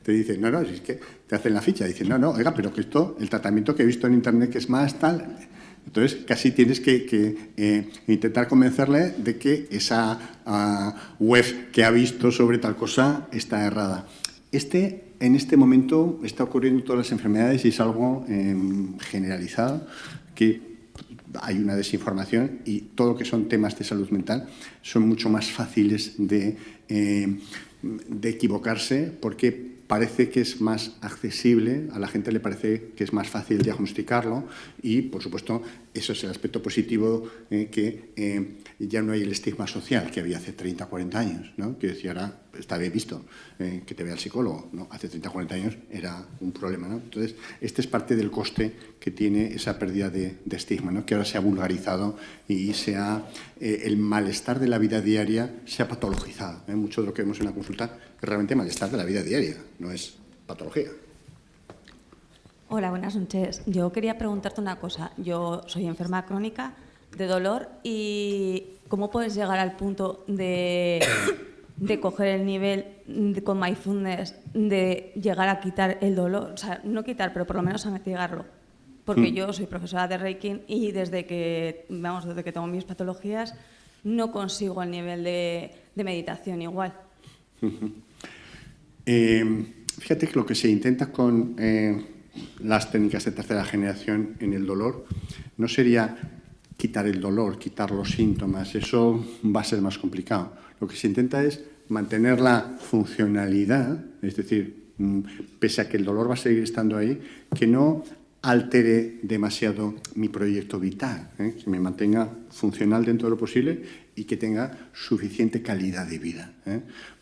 te dicen, no, es que te hacen la ficha. Dicen, no, oiga, pero que esto, el tratamiento que he visto en Internet que es más tal. Entonces, casi tienes que intentar convencerle de que esa web que ha visto sobre tal cosa está errada. En este momento está ocurriendo en todas las enfermedades y es algo generalizado, que hay una desinformación y todo lo que son temas de salud mental son mucho más fáciles de equivocarse, porque parece que es más accesible, a la gente le parece que es más fácil diagnosticarlo y, por supuesto, eso es el aspecto positivo, que ya no hay el estigma social que había hace 30, 40 años, ¿no? Que decía, ahora está bien visto que te vea el psicólogo, ¿no? Hace 30, 40 años era un problema, ¿no? Entonces, este es parte del coste que tiene esa pérdida de estigma, ¿no? Que ahora se ha vulgarizado y el malestar de la vida diaria se ha patologizado, ¿eh? Mucho de lo que vemos en la consulta es realmente malestar de la vida diaria, no es patología. Hola, buenas noches. Yo quería preguntarte una cosa. Yo soy enferma crónica de dolor y ¿cómo puedes llegar al punto de coger el nivel con mindfulness, de llegar a quitar el dolor? O sea, no quitar, pero por lo menos a mitigarlo. Porque yo soy profesora de Reiki y desde que tengo mis patologías no consigo el nivel de meditación igual. Fíjate que lo que se intenta con las técnicas de tercera generación en el dolor no sería quitar el dolor, quitar los síntomas, eso va a ser más complicado. Lo que se intenta es mantener la funcionalidad, es decir, pese a que el dolor va a seguir estando ahí, que no altere demasiado mi proyecto vital, que me mantenga funcional dentro de lo posible y que tenga suficiente calidad de vida.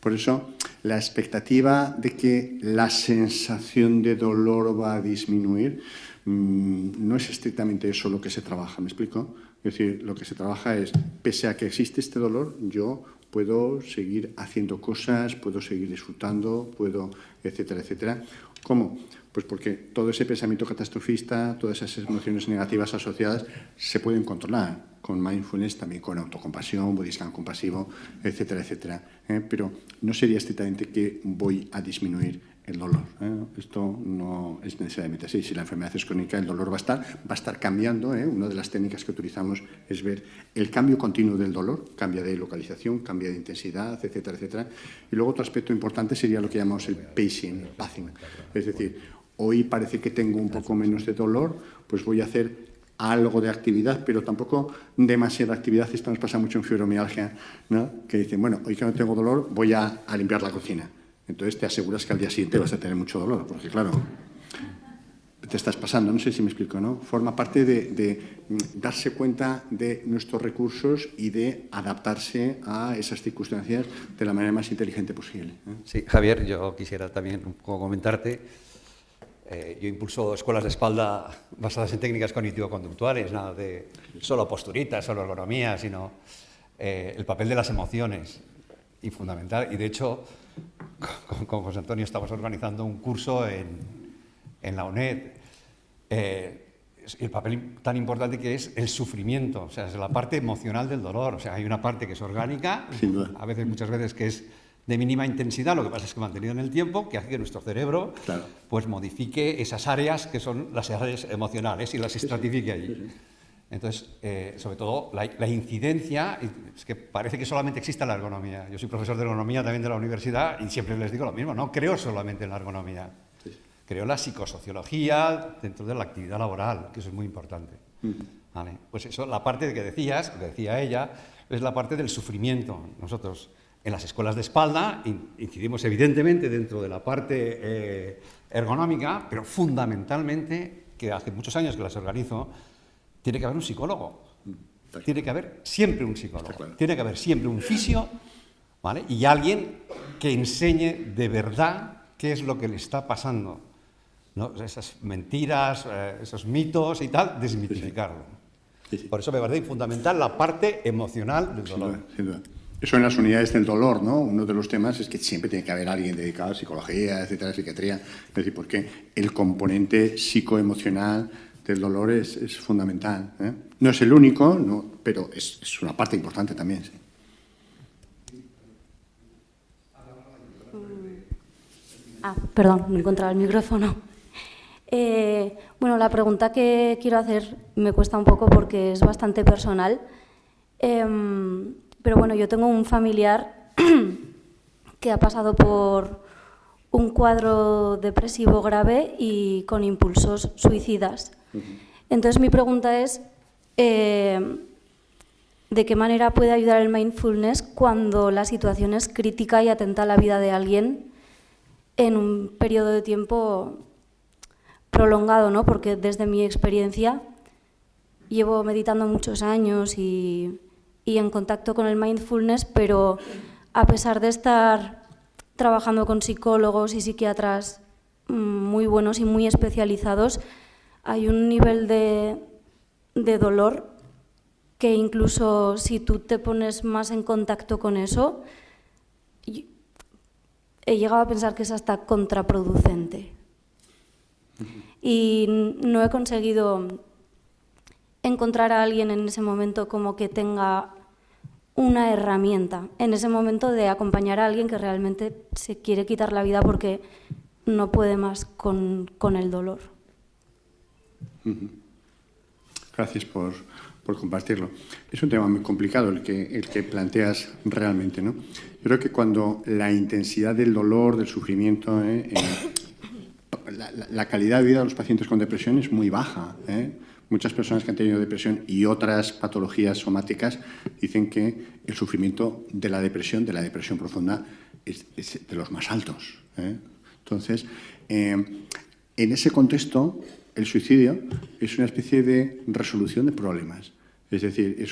Por eso, la expectativa de que la sensación de dolor va a disminuir no es estrictamente eso lo que se trabaja, ¿me explico? Es decir, lo que se trabaja es, pese a que existe este dolor, yo puedo seguir haciendo cosas, puedo seguir disfrutando, etcétera, etcétera. ¿Cómo? Pues porque todo ese pensamiento catastrofista, todas esas emociones negativas asociadas se pueden controlar con mindfulness, también con autocompasión, body scan compasivo, etcétera, etcétera. Pero no sería estrictamente que voy a disminuir el dolor. Esto no es necesariamente así. Si la enfermedad es crónica, el dolor va a estar cambiando. Una de las técnicas que utilizamos es ver el cambio continuo del dolor, cambia de localización, cambia de intensidad, etcétera, etcétera. Y luego otro aspecto importante sería lo que llamamos el pacing, el pathing. Es decir, hoy parece que tengo un poco menos de dolor, pues voy a hacer algo de actividad, pero tampoco demasiada actividad. Esto nos pasa mucho en fibromialgia, ¿no? Que dicen, bueno, hoy que no tengo dolor, voy a limpiar la cocina. Entonces te aseguras que al día siguiente vas a tener mucho dolor, porque claro, te estás pasando, no sé si me explico, ¿no? Forma parte de darse cuenta de nuestros recursos y de adaptarse a esas circunstancias de la manera más inteligente posible. Sí, Javier, yo quisiera también un poco comentarte. Yo impulso escuelas de espalda basadas en técnicas cognitivo-conductuales, nada de solo posturitas, solo ergonomía, sino el papel de las emociones, y fundamental. Y de hecho, con José Antonio estamos organizando un curso en la UNED. El papel tan importante que es el sufrimiento, o sea, es la parte emocional del dolor. O sea, hay una parte que es orgánica, muchas veces que es de mínima intensidad, lo que pasa es que mantenido en el tiempo, que hace que nuestro cerebro pues modifique esas áreas que son las áreas emocionales y las estratifique allí. Entonces, sobre todo, la incidencia, es que parece que solamente existe la ergonomía. Yo soy profesor de ergonomía también de la universidad y siempre les digo lo mismo, no creo solamente en la ergonomía, creo en la psicosociología dentro de la actividad laboral, que eso es muy importante. ¿Vale? Pues eso, la parte que decías, que decía ella, es la parte del sufrimiento. Nosotros, en las escuelas de espalda, incidimos evidentemente dentro de la parte ergonómica, pero fundamentalmente, que hace muchos años que las organizo, tiene que haber un psicólogo, tiene que haber siempre un psicólogo, tiene que haber siempre un fisio ¿vale? Y alguien que enseñe de verdad qué es lo que le está pasando, ¿no? Esas mentiras, esos mitos y tal, desmitificarlo. Sí, sí. Por eso me parece fundamental la parte emocional del dolor. Sin duda. Eso en las unidades del dolor, ¿no? Uno de los temas es que siempre tiene que haber alguien dedicado a psicología, etcétera, psiquiatría. Es decir, porque el componente psicoemocional del dolor es fundamental, ¿eh? No es el único, no, pero es una parte importante también, sí. Perdón, no encontraba el micrófono. Bueno, la pregunta que quiero hacer me cuesta un poco porque es bastante personal. Pero bueno, yo tengo un familiar que ha pasado por un cuadro depresivo grave y con impulsos suicidas. Entonces mi pregunta es, ¿de qué manera puede ayudar el mindfulness cuando la situación es crítica y atenta a la vida de alguien en un periodo de tiempo prolongado, ¿no? Porque desde mi experiencia llevo meditando muchos años y en contacto con el mindfulness, pero a pesar de estar trabajando con psicólogos y psiquiatras muy buenos y muy especializados, hay un nivel de dolor que incluso si tú te pones más en contacto con eso, he llegado a pensar que es hasta contraproducente. Y no he conseguido encontrar a alguien en ese momento como que tenga una herramienta, en ese momento de acompañar a alguien que realmente se quiere quitar la vida porque no puede más con el dolor. Gracias por compartirlo. Es un tema muy complicado el que planteas realmente, ¿no? Yo creo que cuando la intensidad del dolor, del sufrimiento, la calidad de vida de los pacientes con depresión es muy baja, ¿eh? Muchas personas que han tenido depresión y otras patologías somáticas dicen que el sufrimiento de la depresión profunda, es de los más altos, ¿eh? Entonces, en ese contexto, el suicidio es una especie de resolución de problemas. Es decir,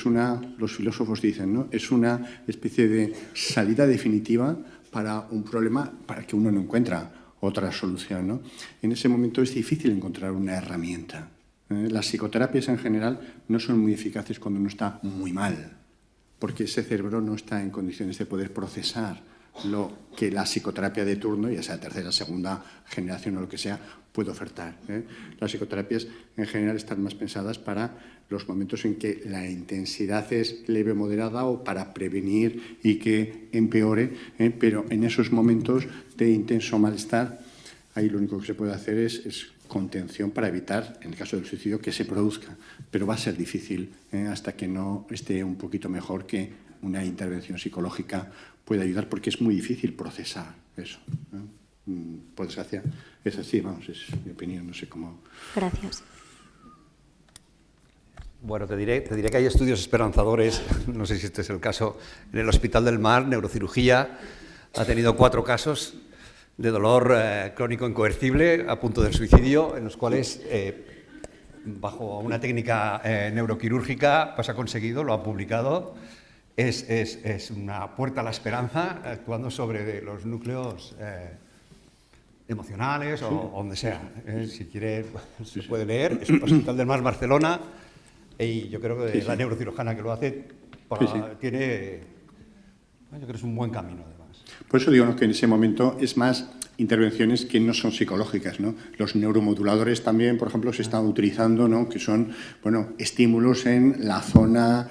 los filósofos dicen, ¿no? Es una especie de salida definitiva para un problema para que uno no encuentra otra solución, ¿no? En ese momento es difícil encontrar una herramienta. Las psicoterapias en general no son muy eficaces cuando uno está muy mal, porque ese cerebro no está en condiciones de poder procesar lo que la psicoterapia de turno, ya sea tercera, segunda generación o lo que sea, puede ofertar, ¿eh? Las psicoterapias en general están más pensadas para los momentos en que la intensidad es leve o moderada o para prevenir y que empeore, pero en esos momentos de intenso malestar, ahí lo único que se puede hacer es contención para evitar, en el caso del suicidio, que se produzca. Pero va a ser difícil hasta que no esté un poquito mejor que una intervención psicológica puede ayudar, porque es muy difícil procesar eso. Por desgracia, es así, vamos, es mi opinión, no sé cómo. Gracias. Bueno, te diré que hay estudios esperanzadores, no sé si este es el caso, en el Hospital del Mar, neurocirugía, ha tenido 4 casos de dolor crónico incoercible a punto del suicidio, en los cuales, bajo una técnica neuroquirúrgica, pues ha conseguido, lo ha publicado, es una puerta a la esperanza actuando sobre los núcleos emocionales o donde sea. Si quiere, se puede leer, es el Hospital del Mar, Barcelona, y yo creo que la neurocirujana que lo hace tiene, yo creo que es un buen camino. Por eso digo, ¿no?, que en ese momento es más intervenciones que no son psicológicas, ¿no? Los neuromoduladores también, por ejemplo, se están utilizando, ¿no?, que son, bueno, estímulos en la zona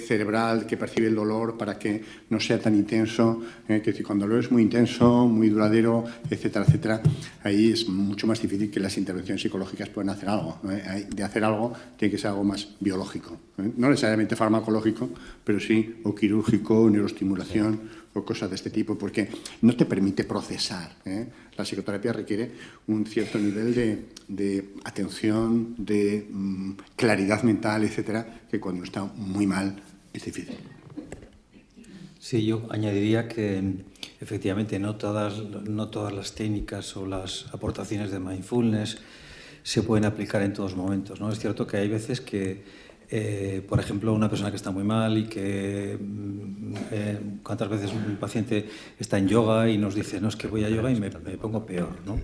cerebral que percibe el dolor para que no sea tan intenso, que decir, cuando el dolor es muy intenso, muy duradero, etcétera, etcétera, ahí es mucho más difícil que las intervenciones psicológicas puedan hacer algo, ¿eh? De hacer algo tiene que ser algo más biológico, ¿eh? No necesariamente farmacológico, pero sí o quirúrgico, o neuroestimulación, o cosas de este tipo, porque no te permite procesar, ¿eh? La psicoterapia requiere un cierto nivel de atención, de claridad mental, etcétera, que cuando está muy mal es difícil. Sí, yo añadiría que efectivamente no todas las técnicas o las aportaciones de mindfulness se pueden aplicar en todos momentos, ¿no? Es cierto que hay veces que Por ejemplo, una persona que está muy mal y que cuántas veces un paciente está en yoga y nos dice, no, es que voy a yoga y me pongo peor, ¿no?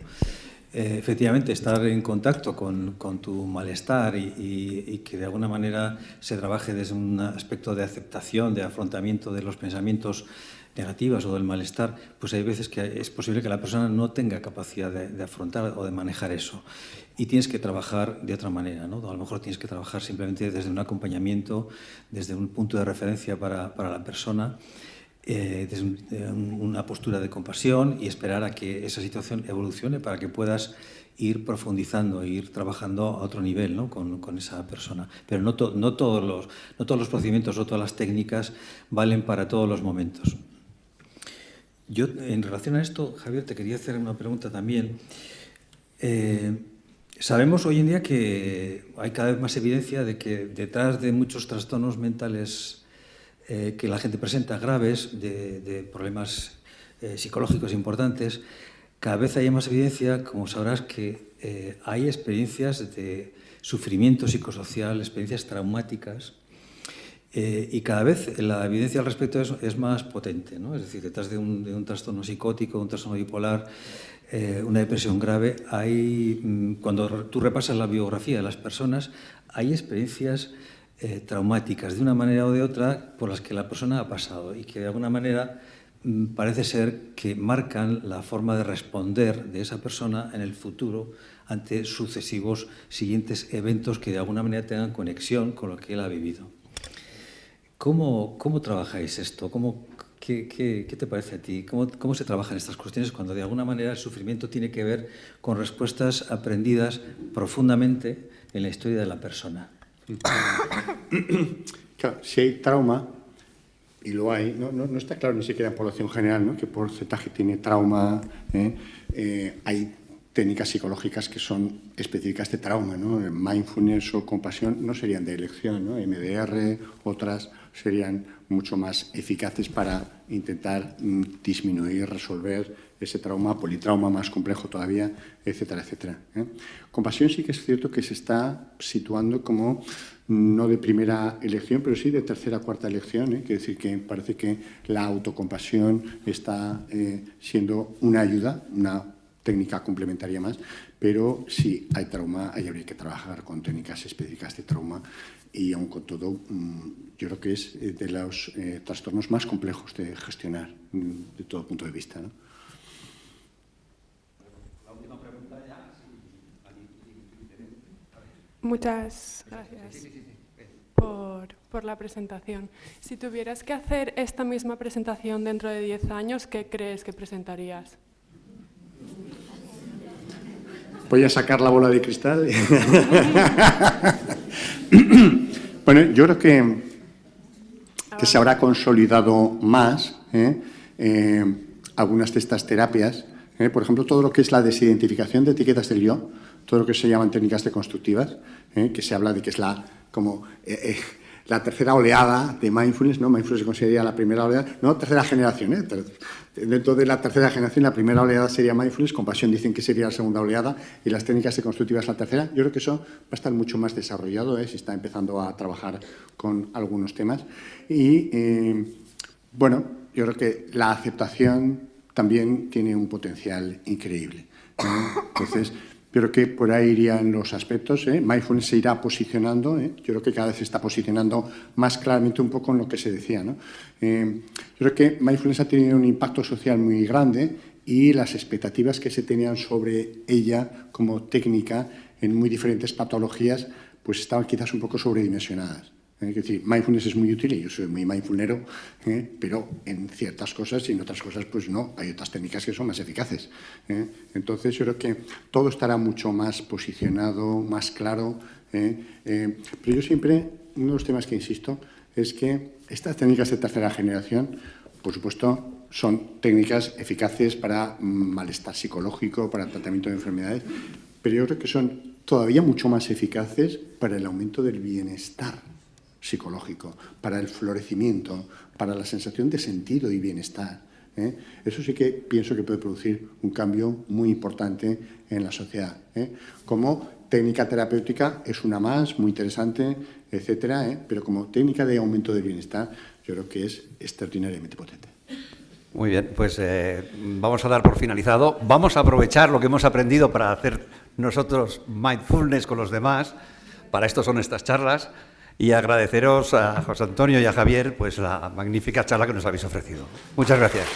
Efectivamente, estar en contacto con tu malestar y que de alguna manera se trabaje desde un aspecto de aceptación, de afrontamiento de los pensamientos negativos o del malestar, pues hay veces que es posible que la persona no tenga capacidad de afrontar o de manejar eso. Y tienes que trabajar de otra manera, ¿no? A lo mejor tienes que trabajar simplemente desde un acompañamiento, desde un punto de referencia para la persona, desde una postura de compasión y esperar a que esa situación evolucione para que puedas ir profundizando, ir trabajando a otro nivel, ¿no? con esa persona. Pero no todos los procedimientos o todas las técnicas valen para todos los momentos. Yo, en relación a esto, Javier, te quería hacer una pregunta también. Sabemos hoy en día que hay cada vez más evidencia de que detrás de muchos trastornos mentales que la gente presenta graves, de problemas psicológicos importantes, cada vez hay más evidencia, como sabrás, que hay experiencias de sufrimiento psicosocial, experiencias traumáticas, y cada vez la evidencia al respecto es más potente, ¿no? Es decir, detrás de un trastorno psicótico, un trastorno bipolar, una depresión grave, cuando tú repasas la biografía de las personas, hay experiencias traumáticas de una manera o de otra por las que la persona ha pasado y que de alguna manera parece ser que marcan la forma de responder de esa persona en el futuro ante sucesivos siguientes eventos que de alguna manera tengan conexión con lo que él ha vivido. ¿Cómo trabajáis esto? ¿Qué te parece a ti? ¿Cómo se trabajan estas cuestiones cuando de alguna manera el sufrimiento tiene que ver con respuestas aprendidas profundamente en la historia de la persona? Claro, si hay trauma, y lo hay, no está claro ni siquiera en población general, ¿no? Qué porcentaje tiene trauma. Hay técnicas psicológicas que son específicas de trauma, ¿no? Mindfulness o compasión no serían de elección, ¿no? MDR, otras serían mucho más eficaces para intentar disminuir, resolver ese trauma, politrauma más complejo todavía, etcétera, etcétera. Compasión sí que es cierto que se está situando como no de primera elección, pero sí de tercera o cuarta elección. Quiere decir que parece que la autocompasión está siendo una ayuda, una técnica complementaria más, pero si hay trauma, ahí habría que trabajar con técnicas específicas de trauma y aun con todo, yo creo que es de los trastornos más complejos de gestionar de todo punto de vista, ¿no? La última pregunta ya. Muchas gracias por la presentación. Si tuvieras que hacer esta misma presentación dentro de 10 años, ¿qué crees que presentarías? Voy a sacar la bola de cristal. Bueno, yo creo que se habrá consolidado más algunas de estas terapias. Por ejemplo, todo lo que es la desidentificación de etiquetas del yo, todo lo que se llaman técnicas deconstructivas, que se habla de que es la tercera oleada de mindfulness, ¿no? Mindfulness se consideraría la primera oleada, no, tercera generación, Dentro de la tercera generación, la primera oleada sería mindfulness, compasión dicen que sería la segunda oleada y las técnicas deconstructivas la tercera. Yo creo que eso va a estar mucho más desarrollado, se está empezando a trabajar con algunos temas. Y, bueno, yo creo que la aceptación también tiene un potencial increíble, ¿no? Entonces, yo creo que por ahí irían los aspectos. Mindfulness se irá posicionando. Yo creo que cada vez se está posicionando más claramente un poco en lo que se decía, ¿no? Yo creo que Mindfulness ha tenido un impacto social muy grande y las expectativas que se tenían sobre ella como técnica en muy diferentes patologías pues estaban quizás un poco sobredimensionadas. Es decir, mindfulness es muy útil y yo soy muy mindfulnero, pero en ciertas cosas y en otras cosas pues no, hay otras técnicas que son más eficaces. Entonces yo creo que todo estará mucho más posicionado, más claro. Pero yo siempre, uno de los temas que insisto es que estas técnicas de tercera generación, por supuesto, son técnicas eficaces para malestar psicológico, para el tratamiento de enfermedades, pero yo creo que son todavía mucho más eficaces para el aumento del bienestar psicológico, para el florecimiento, para la sensación de sentido y bienestar. Eso sí que pienso que puede producir un cambio muy importante en la sociedad. Como técnica terapéutica es una más, muy interesante, etcétera, pero como técnica de aumento del bienestar, yo creo que es extraordinariamente potente. Muy bien, pues vamos a dar por finalizado. Vamos a aprovechar lo que hemos aprendido para hacer nosotros mindfulness con los demás. Para esto son estas charlas. Y agradeceros a José Antonio y a Javier pues la magnífica charla que nos habéis ofrecido. Muchas gracias.